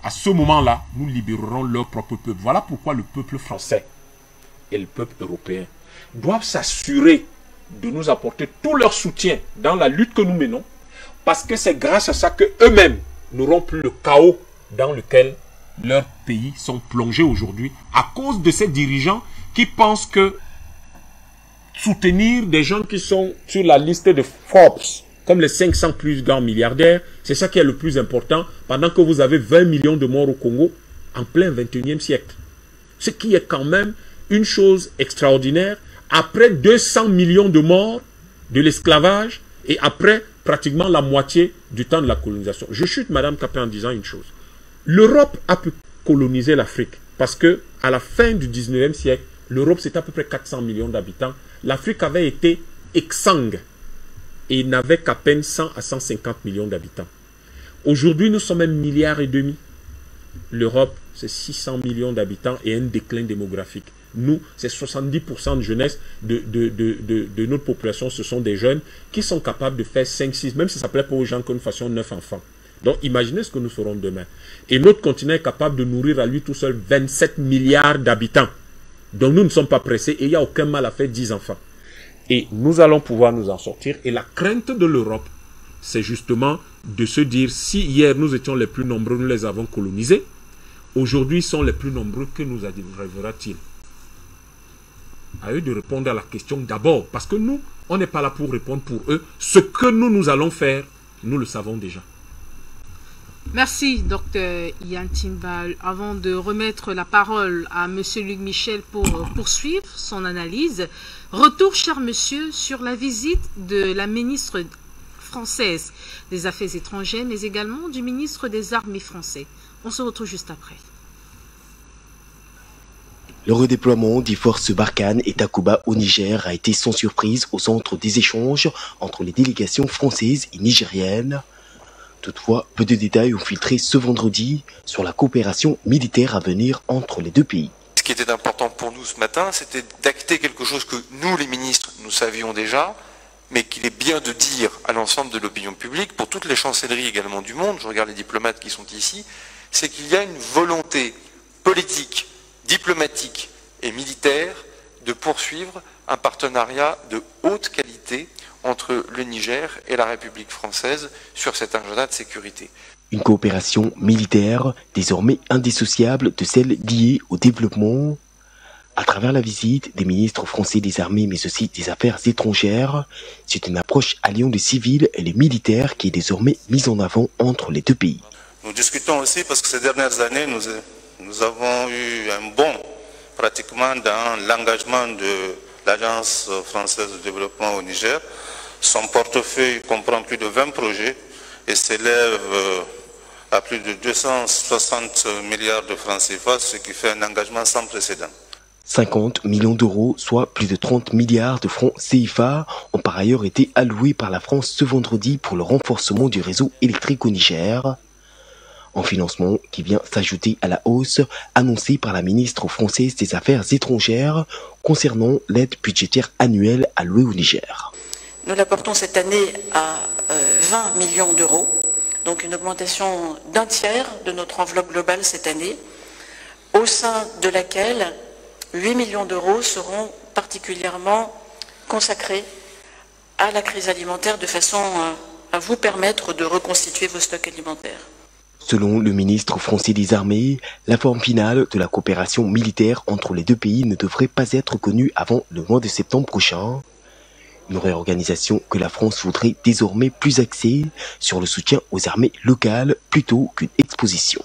à ce moment-là, nous libérerons leur propre peuple. Voilà pourquoi le peuple français et le peuple européen doivent s'assurer de nous apporter tout leur soutien dans la lutte que nous menons, parce que c'est grâce à ça qu'eux-mêmes n'auront plus le chaos dans lequel leurs pays sont plongés aujourd'hui, à cause de ces dirigeants qui pensent que soutenir des gens qui sont sur la liste de Forbes, comme les 500 plus grands milliardaires, c'est ça qui est le plus important, pendant que vous avez 20 millions de morts au Congo en plein 21e siècle. Ce qui est quand même une chose extraordinaire, après 200 millions de morts de l'esclavage et après pratiquement la moitié du temps de la colonisation. Je chute Madame Capet en disant une chose. L'Europe a pu coloniser l'Afrique parce que à la fin du 19e siècle, l'Europe c'était à peu près 400 millions d'habitants. L'Afrique avait été exsangue et n'avait qu'à peine 100 à 150 millions d'habitants. Aujourd'hui, nous sommes 1,5 milliard. L'Europe, c'est 600 millions d'habitants et un déclin démographique. Nous, c'est 70% de jeunesse de notre population, ce sont des jeunes qui sont capables de faire 5, 6, même si ça ne plaît pas aux gens que nous fassions 9 enfants. Donc, imaginez ce que nous ferons demain. Et notre continent est capable de nourrir à lui tout seul 27 milliards d'habitants. Donc, nous ne sommes pas pressés et il n'y a aucun mal à faire 10 enfants. Et nous allons pouvoir nous en sortir. Et la crainte de l'Europe, c'est justement de se dire, si hier nous étions les plus nombreux, nous les avons colonisés, aujourd'hui ils sont les plus nombreux, que nous arrivera-t-il? À eux de répondre à la question d'abord, parce que nous, on n'est pas là pour répondre pour eux. Ce que nous allons faire, nous le savons déjà. Merci, Dr Ian Timba. Avant de remettre la parole à M. Luc Michel pour poursuivre son analyse, retour, cher monsieur, sur la visite de la ministre française des Affaires étrangères, mais également du ministre des Armées français. On se retrouve juste après. Le redéploiement des forces Barkhane et Takuba au Niger a été sans surprise au centre des échanges entre les délégations françaises et nigériennes. Toutefois, peu de détails ont filtré ce vendredi sur la coopération militaire à venir entre les deux pays. Ce qui était important pour nous ce matin, c'était d'acter quelque chose que nous, les ministres, nous savions déjà, mais qu'il est bien de dire à l'ensemble de l'opinion publique, pour toutes les chancelleries également du monde, je regarde les diplomates qui sont ici, c'est qu'il y a une volonté politique, diplomatique et militaire de poursuivre un partenariat de haute qualité entre le Niger et la République française sur cet agenda de sécurité. Une coopération militaire désormais indissociable de celle liée au développement. À travers la visite des ministres français des armées mais aussi des affaires étrangères, c'est une approche alliant les civils et les militaires qui est désormais mise en avant entre les deux pays. Nous discutons aussi parce que ces dernières années, nous avons eu un bond pratiquement dans l'engagement de l'Agence française de développement au Niger. Son portefeuille comprend plus de 20 projets et s'élève à plus de 260 milliards de francs CFA, ce qui fait un engagement sans précédent. 50 millions d'euros, soit plus de 30 milliards de francs CFA, ont par ailleurs été alloués par la France ce vendredi pour le renforcement du réseau électrique au Niger. Un financement qui vient s'ajouter à la hausse annoncée par la ministre française des Affaires étrangères concernant l'aide budgétaire annuelle allouée au Niger. Nous la portons cette année à 20 millions d'euros, donc une augmentation d'un tiers de notre enveloppe globale cette année, au sein de laquelle 8 millions d'euros seront particulièrement consacrés à la crise alimentaire de façon à vous permettre de reconstituer vos stocks alimentaires. Selon le ministre français des Armées, la forme finale de la coopération militaire entre les deux pays ne devrait pas être connue avant le mois de septembre prochain. Une réorganisation que la France voudrait désormais plus axée sur le soutien aux armées locales plutôt qu'une exposition.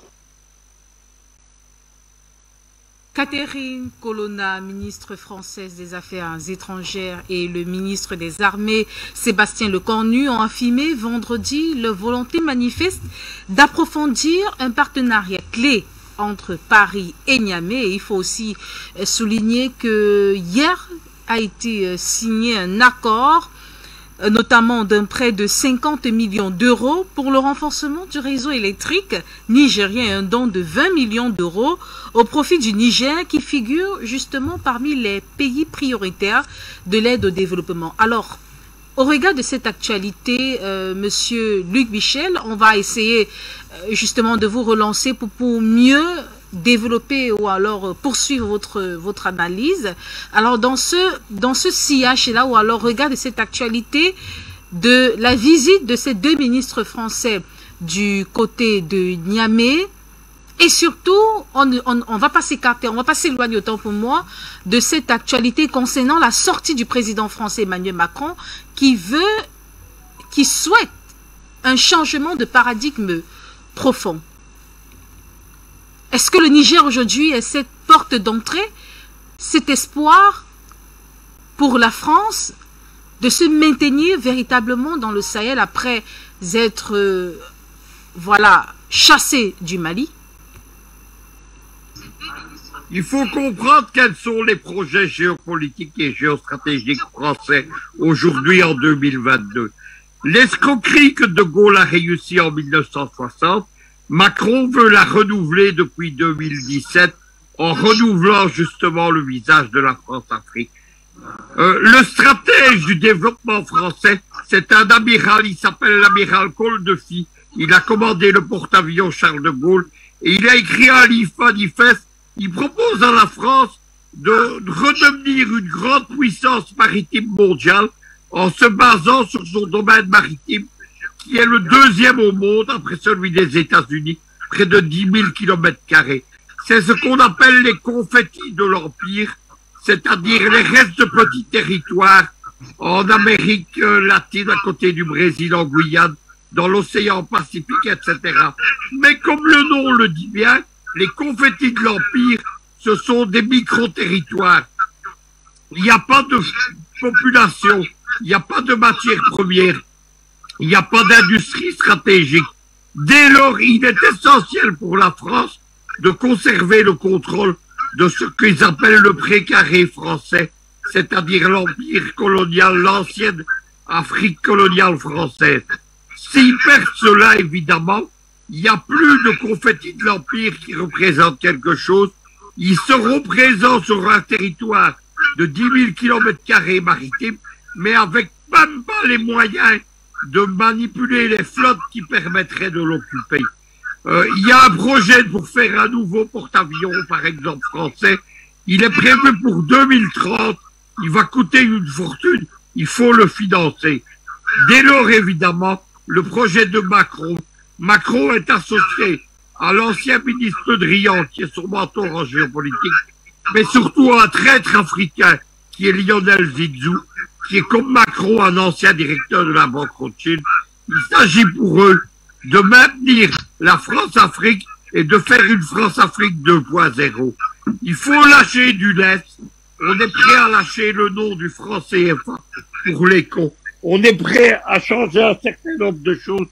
Catherine Colonna, ministre française des Affaires étrangères, et le ministre des Armées, Sébastien Lecornu, ont affirmé vendredi leur volonté manifeste d'approfondir un partenariat clé entre Paris et Niamey. Et il faut aussi souligner que hier a été signé un accord notamment d'un prêt de 50 millions d'euros pour le renforcement du réseau électrique nigérien et un don de 20 millions d'euros au profit du Niger qui figure justement parmi les pays prioritaires de l'aide au développement. Alors, au regard de cette actualité, Monsieur Luc Michel, on va essayer justement de vous relancer pour mieux développer ou alors poursuivre votre analyse. Alors dans ce sillage là, ou alors regard de cette actualité de la visite de ces deux ministres français du côté de Niamey, et surtout on va pas s'écarter, on va pas s'éloigner autant pour moi de cette actualité concernant la sortie du président français Emmanuel Macron qui souhaite un changement de paradigme profond. Est-ce que le Niger aujourd'hui est cette porte d'entrée, cet espoir pour la France de se maintenir véritablement dans le Sahel après être chassé du Mali? Il faut comprendre quels sont les projets géopolitiques et géostratégiques français aujourd'hui en 2022. L'escroquerie que De Gaulle a réussi en 1960, Macron veut la renouveler depuis 2017 en renouvelant justement le visage de la France-Afrique. Le stratège du développement français, c'est un amiral, il s'appelle l'amiral Coldefy. Il a commandé le porte-avions Charles de Gaulle et il a écrit un livre manifeste. Il propose à la France de redevenir une grande puissance maritime mondiale en se basant sur son domaine maritime qui est le deuxième au monde après celui des États-Unis, près de 10 000 km². C'est ce qu'on appelle les confettis de l'Empire, c'est-à-dire les restes de petits territoires en Amérique latine, à côté du Brésil, en Guyane, dans l'océan Pacifique, etc. Mais comme le nom le dit bien, les confettis de l'Empire, ce sont des micro-territoires. Il n'y a pas de population, il n'y a pas de matière première, il n'y a pas d'industrie stratégique. Dès lors, il est essentiel pour la France de conserver le contrôle de ce qu'ils appellent le précaré français, c'est-à-dire l'empire colonial, l'ancienne Afrique coloniale française. S'ils perdent cela, évidemment, il n'y a plus de confettis de l'Empire qui représentent quelque chose. Ils seront présents sur un territoire de 10 000 km² maritimes, mais avec même pas les moyens de manipuler les flottes qui permettraient de l'occuper. Il y a un projet pour faire un nouveau porte-avions, par exemple français. Il est prévu pour 2030. Il va coûter une fortune. Il faut le financer. Dès lors, évidemment, le projet de Macron est associé à l'ancien ministre Drian, qui est son mentor en géopolitique, mais surtout à un traître africain, qui est Lionel Zizou, qui est comme Macron un ancien directeur de la Banque Rothschild. Il s'agit pour eux de maintenir la France-Afrique et de faire une France-Afrique 2.0. Il faut lâcher du lest. On est prêt à lâcher le nom du franc CFA pour les cons. On est prêt à changer un certain nombre de choses,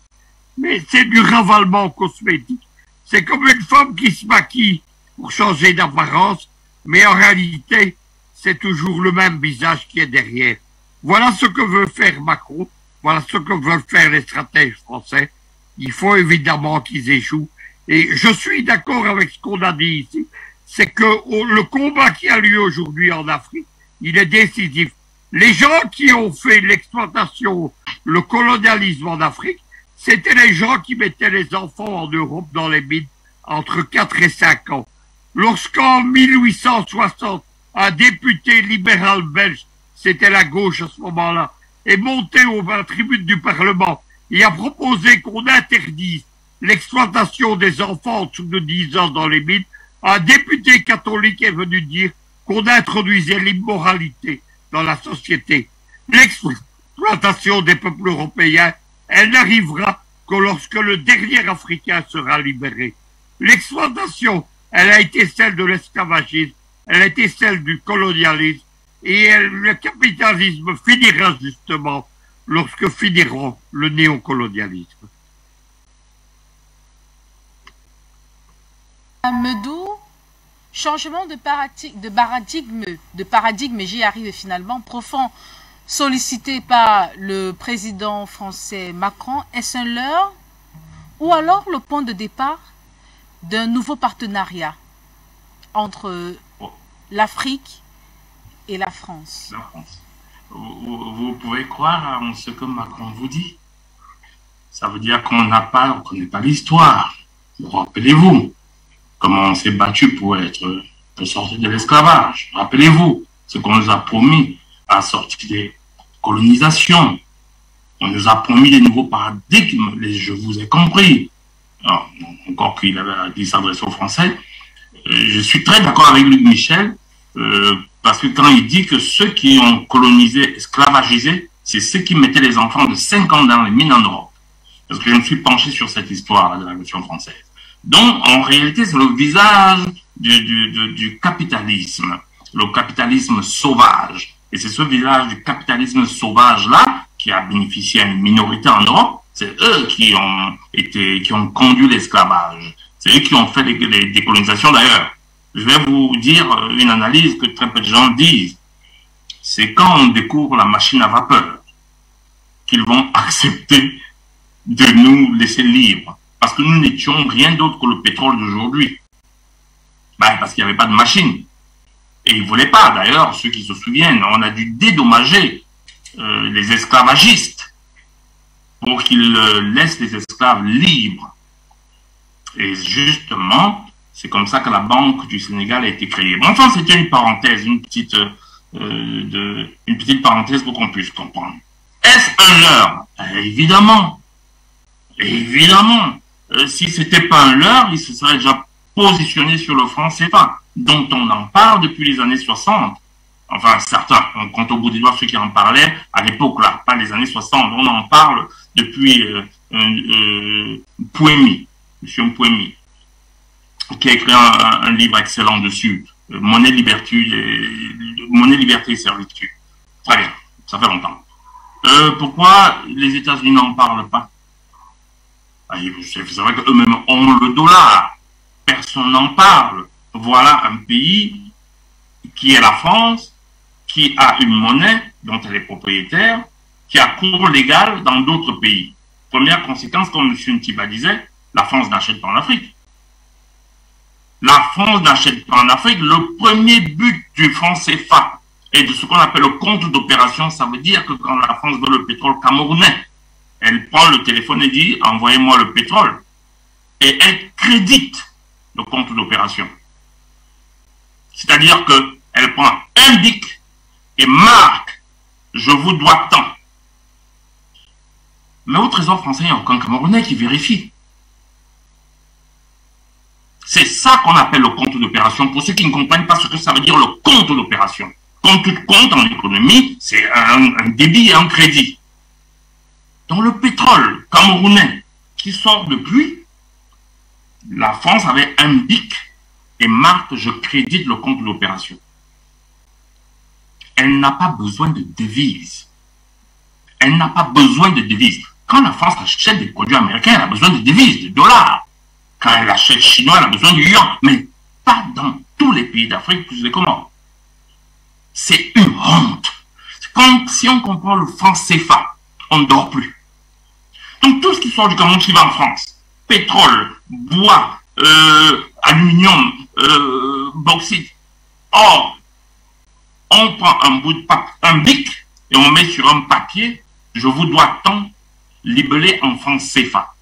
mais c'est du ravalement cosmétique. C'est comme une femme qui se maquille pour changer d'apparence, mais en réalité, c'est toujours le même visage qui est derrière. Voilà ce que veut faire Macron, voilà ce que veulent faire les stratèges français. Il faut évidemment qu'ils échouent. Et je suis d'accord avec ce qu'on a dit ici, c'est que le combat qui a lieu aujourd'hui en Afrique, il est décisif. Les gens qui ont fait l'exploitation, le colonialisme en Afrique, c'était les gens qui mettaient les enfants en Europe dans les mines entre 4 et 5 ans. Lorsqu'en 1860, un député libéral belge, c'était la gauche à ce moment-là, est monté à la tribune du Parlement et a proposé qu'on interdise l'exploitation des enfants en dessous de 10 ans dans les mines, un député catholique est venu dire qu'on introduisait l'immoralité dans la société. L'exploitation des peuples européens, elle n'arrivera que lorsque le dernier Africain sera libéré. L'exploitation, elle a été celle de l'esclavagisme, elle a été celle du colonialisme, et le capitalisme finira justement lorsque finira le néocolonialisme. Medou, changement de paradigme, j'y arrive finalement, profond sollicité par le président français Macron, est-ce un leurre ou alors le point de départ d'un nouveau partenariat entre l'Afrique et la France? La France. Vous pouvez croire en ce que Macron vous dit. Ça veut dire qu'on n'a pas, on ne connaît pas l'histoire. Rappelez-vous comment on s'est battu pour sortir de l'esclavage. Rappelez-vous ce qu'on nous a promis à sortir des colonisations. On nous a promis des nouveaux paradigmes. Je vous ai compris. Alors, encore qu'il avait dit s'adresser aux Français. Je suis très d'accord avec Luc Michel, parce que quand il dit que ceux qui ont colonisé, esclavagisé, c'est ceux qui mettaient les enfants de 5 ans dans les mines en Europe. Parce que je me suis penché sur cette histoire de la Révolution française. Donc, en réalité, c'est le visage du capitalisme, le capitalisme sauvage. Et c'est ce visage du capitalisme sauvage-là qui a bénéficié à une minorité en Europe. C'est eux qui ont conduit l'esclavage. C'est eux qui ont fait les décolonisations d'ailleurs. Je vais vous dire une analyse que très peu de gens disent. C'est quand on découvre la machine à vapeur qu'ils vont accepter de nous laisser libres. Parce que nous n'étions rien d'autre que le pétrole d'aujourd'hui. Ben, parce qu'il n'y avait pas de machine. Et ils ne voulaient pas, d'ailleurs, ceux qui se souviennent, on a dû dédommager les esclavagistes pour qu'ils laissent les esclaves libres. Et justement, c'est comme ça que la Banque du Sénégal a été créée. Bon, enfin, c'était une parenthèse, une petite parenthèse pour qu'on puisse comprendre. Est-ce un leurre? Évidemment. Évidemment. Si c'était pas un leurre, il se serait déjà positionné sur le franc CFA, dont on en parle depuis les années 60. Enfin, certains, on compte au bout des doigts ceux qui en parlaient à l'époque, là, pas les années 60. On en parle depuis Pouemi, M. Pouemi, qui a écrit un livre excellent dessus, Monnaie, liberté et servitude. Très bien, ça fait longtemps. Pourquoi les États-Unis n'en parlent pas? C'est vrai qu'eux-mêmes ont le dollar. Personne n'en parle. Voilà un pays qui est la France, qui a une monnaie dont elle est propriétaire, qui a cours légal dans d'autres pays. Première conséquence, comme M. Ntiba disait, la France n'achète pas en Afrique. La France n'achète pas en Afrique. Le premier but du franc CFA et de ce qu'on appelle le compte d'opération, ça veut dire que quand la France veut le pétrole camerounais, elle prend le téléphone et dit « Envoyez-moi le pétrole ». Et elle crédite le compte d'opération. C'est-à-dire qu'elle prend un BIC et marque « Je vous dois tant ». Mais au Trésor français, il n'y a aucun Camerounais qui vérifie. C'est ça qu'on appelle le compte d'opération. Pour ceux qui ne comprennent pas ce que ça veut dire le compte d'opération. Comme tout compte en économie, c'est un débit et un crédit. Dans le pétrole camerounais qui sort de pluie, la France avait un BIC et marque « Je crédite le compte d'opération ». Elle n'a pas besoin de devises. Elle n'a pas besoin de devises. Quand la France achète des produits américains, elle a besoin de devises, de dollars. Quand elle achète chinois, elle a besoin du yuan. Mais pas dans tous les pays d'Afrique plus les Comores. C'est une honte. Comme si on comprend le franc CFA, on ne dort plus. Donc tout ce qui sort du Cameroun qui va en France, pétrole, bois, aluminium, bauxite, or, on prend un bout de papier, un bic, et on met sur un papier, je vous dois tant, libellé en franc CFA.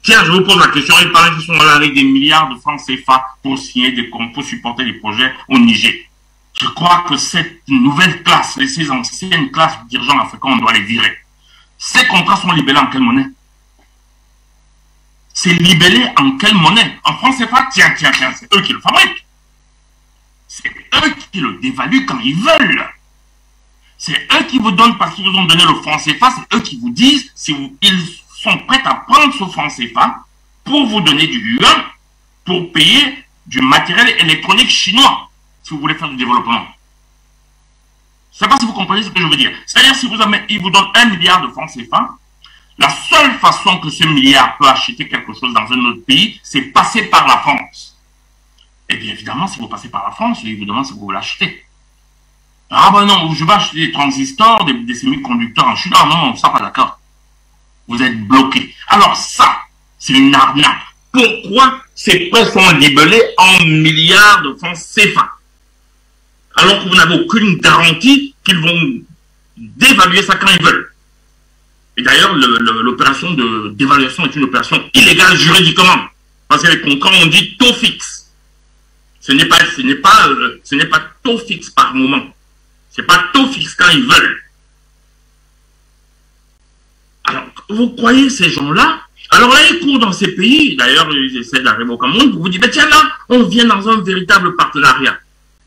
Tiens, je vous pose la question, il paraît qu'ils sont là avec des milliards de francs CFA pour signer des comptes, pour supporter des projets au Niger. Je crois que cette nouvelle classe, et ces anciennes classes de dirigeants africains, on doit les virer. Ces contrats sont libellés en quelle monnaie? C'est libellé en quelle monnaie? En francs CFA, tiens, c'est eux qui le fabriquent. C'est eux qui le dévaluent quand ils veulent. C'est eux qui vous donnent, parce qu'ils vous ont donné le franc CFA, c'est eux qui vous disent si ils sont prêts à prendre ce franc CFA pour vous donner du yuan, pour payer du matériel électronique chinois, si vous voulez faire du développement. Je ne sais pas si vous comprenez ce que je veux dire. C'est-à-dire, si ils vous donnent 1 milliard de francs CFA, la seule façon que ce milliard peut acheter quelque chose dans un autre pays, c'est passer par la France. Et bien évidemment, si vous passez par la France, ils vous demandent si vous l'achetez. Ah ben non, je vais acheter des transistors, des semi-conducteurs en Chine. Ah non, ça pas d'accord. Vous êtes bloqué. Alors ça, c'est une arnaque. Pourquoi ces prêts sont libellés en milliards de francs CFA? Alors que vous n'avez aucune garantie qu'ils vont dévaluer ça quand ils veulent. Et d'ailleurs, l'opération de dévaluation est une opération illégale juridiquement. Parce que les contrats ont dit taux fixe. Ce n'est pas taux fixe par moment. Ce n'est pas taux fixe quand ils veulent. Alors, vous croyez ces gens-là? Alors là, ils courent dans ces pays. D'ailleurs, ils essaient d'arriver au Cameroun pour vous dire, ben tiens là, on vient dans un véritable partenariat.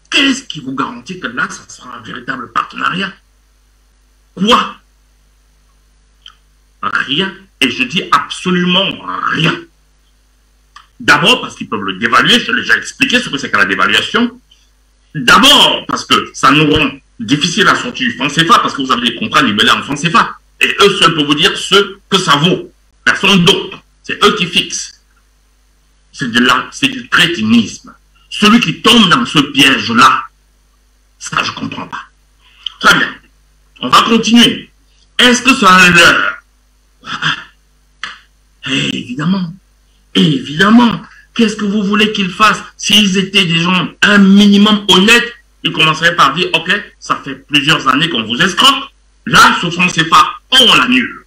Qu'est-ce qui vous garantit que là, ça sera un véritable partenariat? Quoi? Rien. Et je dis absolument rien. D'abord parce qu'ils peuvent le dévaluer. Je l'ai déjà expliqué ce que c'est que la dévaluation. D'abord parce que ça nous rend difficile à sortir du franc CFA parce que vous avez des contrats libellés en franc CFA. Et eux seuls peuvent vous dire ce que ça vaut. Personne d'autre. C'est eux qui fixent. C'est du crétinisme. Celui qui tombe dans ce piège-là, ça je ne comprends pas. Très bien. On va continuer. Est-ce que c'est un leurre? Évidemment. Évidemment. Qu'est-ce que vous voulez qu'ils fassent? S'ils étaient des gens un minimum honnêtes, ils commenceraient par dire, ok, ça fait plusieurs années qu'on vous escroque. Là, ce franc CFA, on l'annule.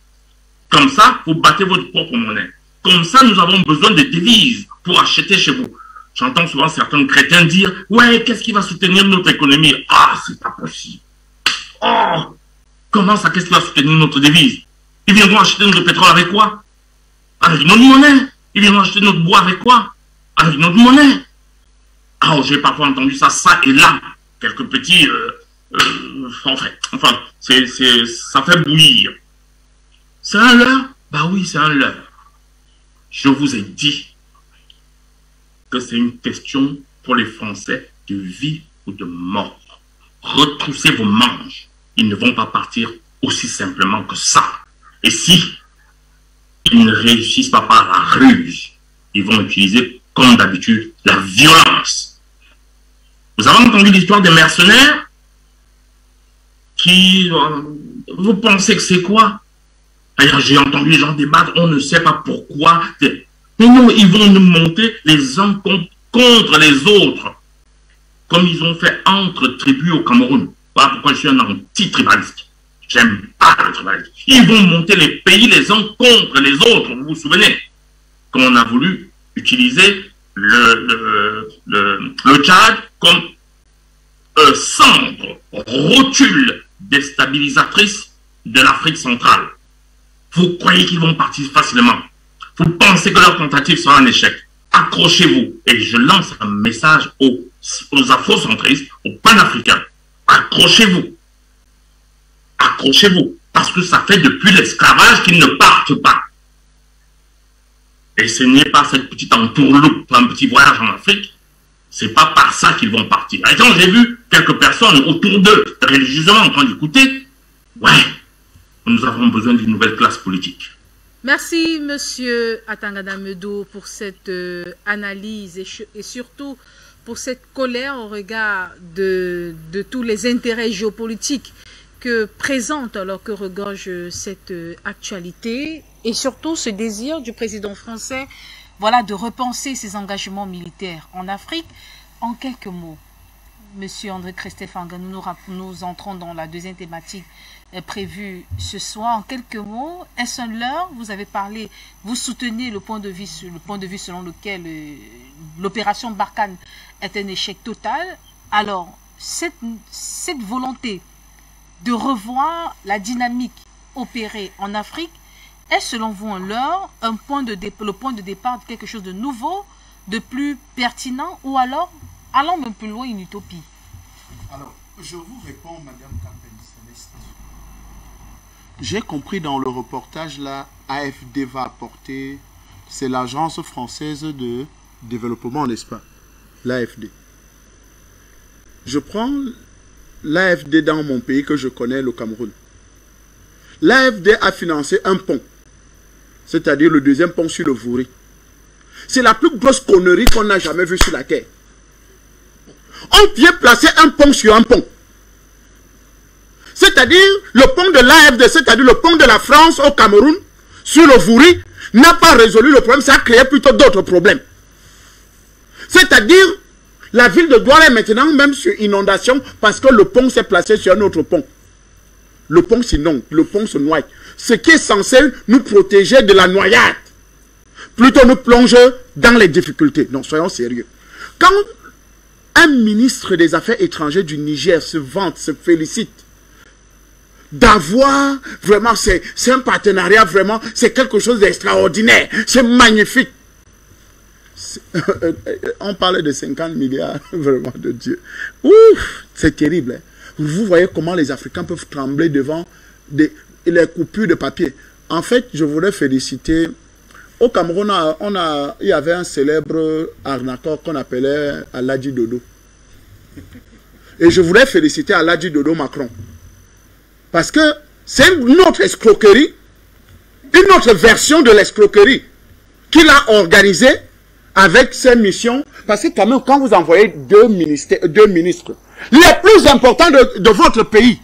Comme ça, vous battez votre propre monnaie. Comme ça, nous avons besoin de devises pour acheter chez vous. J'entends souvent certains crétins dire, ouais, qu'est-ce qui va soutenir notre économie? Ah, c'est pas possible. Oh, comment ça, qu'est-ce qui va soutenir notre devise? Ils viendront acheter notre pétrole avec quoi? Avec notre monnaie. Ils viendront acheter notre bois avec quoi? Avec notre monnaie. Ah, j'ai parfois entendu ça et là. Quelques petits... enfin, ça fait bouillir. C'est un leurre? Bah oui, c'est un leurre. Je vous ai dit que c'est une question pour les Français de vie ou de mort. Retroussez vos manches. Ils ne vont pas partir aussi simplement que ça. Et si ils ne réussissent pas par la ruse, ils vont utiliser, comme d'habitude, la violence. Vous avez entendu l'histoire des mercenaires qui... vous pensez que c'est quoi? J'ai entendu les gens débattre, on ne sait pas pourquoi. Mais non, ils vont nous monter les uns contre les autres. Comme ils ont fait entre tribus au Cameroun. Voilà pourquoi je suis un anti-tribaliste. J'aime pas le tribalisme. Ils vont monter les pays les uns contre les autres. Vous vous souvenez? Comme on a voulu utiliser le Tchad comme centre, rotule déstabilisatrice de l'Afrique centrale. Vous croyez qu'ils vont partir facilement? Vous pensez que leur tentative sera un échec? Accrochez-vous. Et je lance un message aux afrocentristes, aux panafricains. Accrochez-vous. Accrochez-vous. Parce que ça fait depuis l'esclavage qu'ils ne partent pas. Et ce n'est pas cette petite entourloupe, un petit voyage en Afrique. C'est pas par ça qu'ils vont partir. Et quand j'ai vu quelques personnes autour d'eux, religieusement en train d'écouter, ouais, nous avons besoin d'une nouvelle classe politique. Merci, Monsieur Atangana Medo, pour cette analyse et surtout pour cette colère au regard de tous les intérêts géopolitiques que présente alors que regorge cette actualité et surtout ce désir du président français, voilà, de repenser ses engagements militaires en Afrique. En quelques mots, Monsieur André Christelle Fanga, nous entrons dans la deuxième thématique prévue ce soir. En quelques mots, est-ce un leurre? Vous avez parlé, vous soutenez le point de vue selon lequel l'opération Barkhane est un échec total. Alors, cette volonté de revoir la dynamique opérée en Afrique, est selon vous un leurre, le point de départ de quelque chose de nouveau, de plus pertinent, ou alors, allons même plus loin, une utopie? Alors, je vous réponds, Madame Campbell-Céleste. J'ai compris dans le reportage là, AFD va apporter, c'est l'Agence française de développement, n'est-ce pas? L'AFD. Je prends l'AFD dans mon pays que je connais, le Cameroun. L'AFD a financé un pont, c'est-à-dire le deuxième pont sur le Vouri. C'est la plus grosse connerie qu'on n'a jamais vue sur la terre. On vient placer un pont sur un pont. C'est-à-dire le pont de l'AFD, c'est-à-dire le pont de la France au Cameroun, sur le Vouri, n'a pas résolu le problème, ça a créé plutôt d'autres problèmes. C'est-à-dire, la ville de Douala est maintenant même sur inondation parce que le pont s'est placé sur un autre pont. Le pont s'inonde, le pont se noie. Ce qui est censé nous protéger de la noyade, plutôt nous plonge dans les difficultés. Non, soyons sérieux. Quand un ministre des Affaires étrangères du Niger se vante, se félicite d'avoir vraiment, c'est un partenariat vraiment, c'est quelque chose d'extraordinaire, c'est magnifique. On parlait de 50 milliards, vraiment de Dieu. Ouf, c'est terrible. Hein? Vous voyez comment les Africains peuvent trembler devant les coupures de papier. En fait, je voudrais féliciter. Au Cameroun, il y avait un célèbre arnaqueur qu'on appelait Aladji Dodo. Et je voudrais féliciter Aladji Dodo Macron. Parce que c'est une autre escroquerie, une autre version de l'escroquerie qu'il a organisée avec ses missions. Parce que quand même, quand vous envoyez deux ministres les plus importants de votre pays,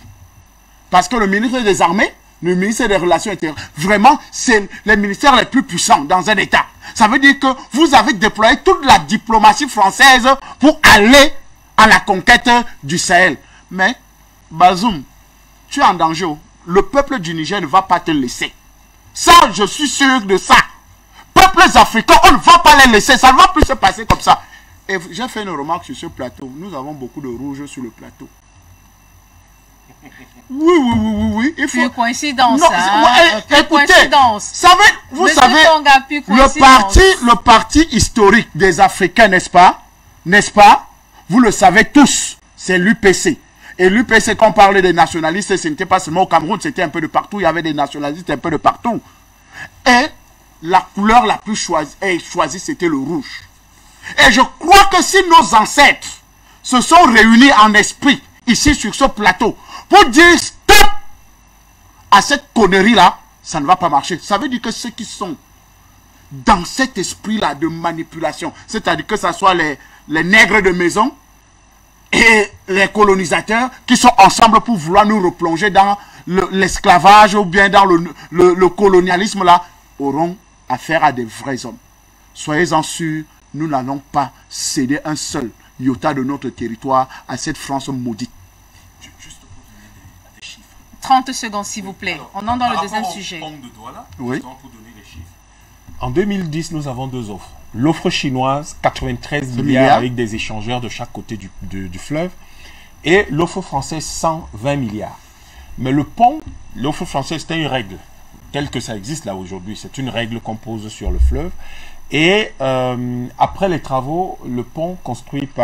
parce que le ministre des Armées, le ministère des Relations Intérieures, vraiment, c'est les ministères les plus puissants dans un État. Ça veut dire que vous avez déployé toute la diplomatie française pour aller à la conquête du Sahel. Mais, Bazoum, tu es en danger. Le peuple du Niger ne va pas te laisser. Ça, je suis sûr de ça. Peuples africains, on ne va pas les laisser. Ça ne va plus se passer comme ça. Et j'ai fait une remarque sur ce plateau. Nous avons beaucoup de rouge sur le plateau. Oui. Il faut... coïncidence. Non, hein? Écoutez, coïncidence. Vous savez, le parti historique des Africains, n'est-ce pas? N'est-ce pas? Vous le savez tous, c'est l'UPC. Et l'UPC, quand on parlait des nationalistes, ce n'était pas seulement au Cameroun, c'était un peu de partout. Il y avait des nationalistes un peu de partout. Et la couleur la plus choisie, c'était le rouge. Et je crois que si nos ancêtres se sont réunis en esprit, ici sur ce plateau, pour dire stop à cette connerie-là, ça ne va pas marcher. Ça veut dire que ceux qui sont dans cet esprit-là de manipulation, c'est-à-dire que ce soit les nègres de maison et les colonisateurs qui sont ensemble pour vouloir nous replonger dans l'esclavage ou bien dans le colonialisme là, auront affaire à des vrais hommes. Soyez-en sûrs, nous n'allons pas céder un seul iota de notre territoire à cette France maudite. Juste pour donner des chiffres. 30 secondes s'il vous plaît. Alors, on entre dans le deuxième sujet. Pont de Douala, oui. pour donner les chiffres. En 2010, nous avons deux offres. L'offre chinoise, 93 milliards avec des échangeurs de chaque côté du fleuve. Et l'offre française, 120 milliards. Mais le pont, l'offre française, c'était une règle. Telle que ça existe là aujourd'hui. C'est une règle qu'on pose sur le fleuve. Et après les travaux, le pont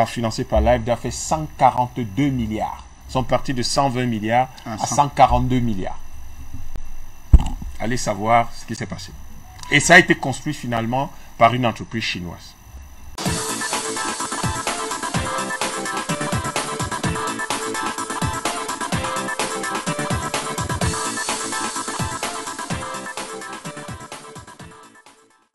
financé par l'AFD a fait 142 milliards. Ils sont partis de 120 milliards à 142 milliards. Allez savoir ce qui s'est passé. Et ça a été construit finalement par une entreprise chinoise.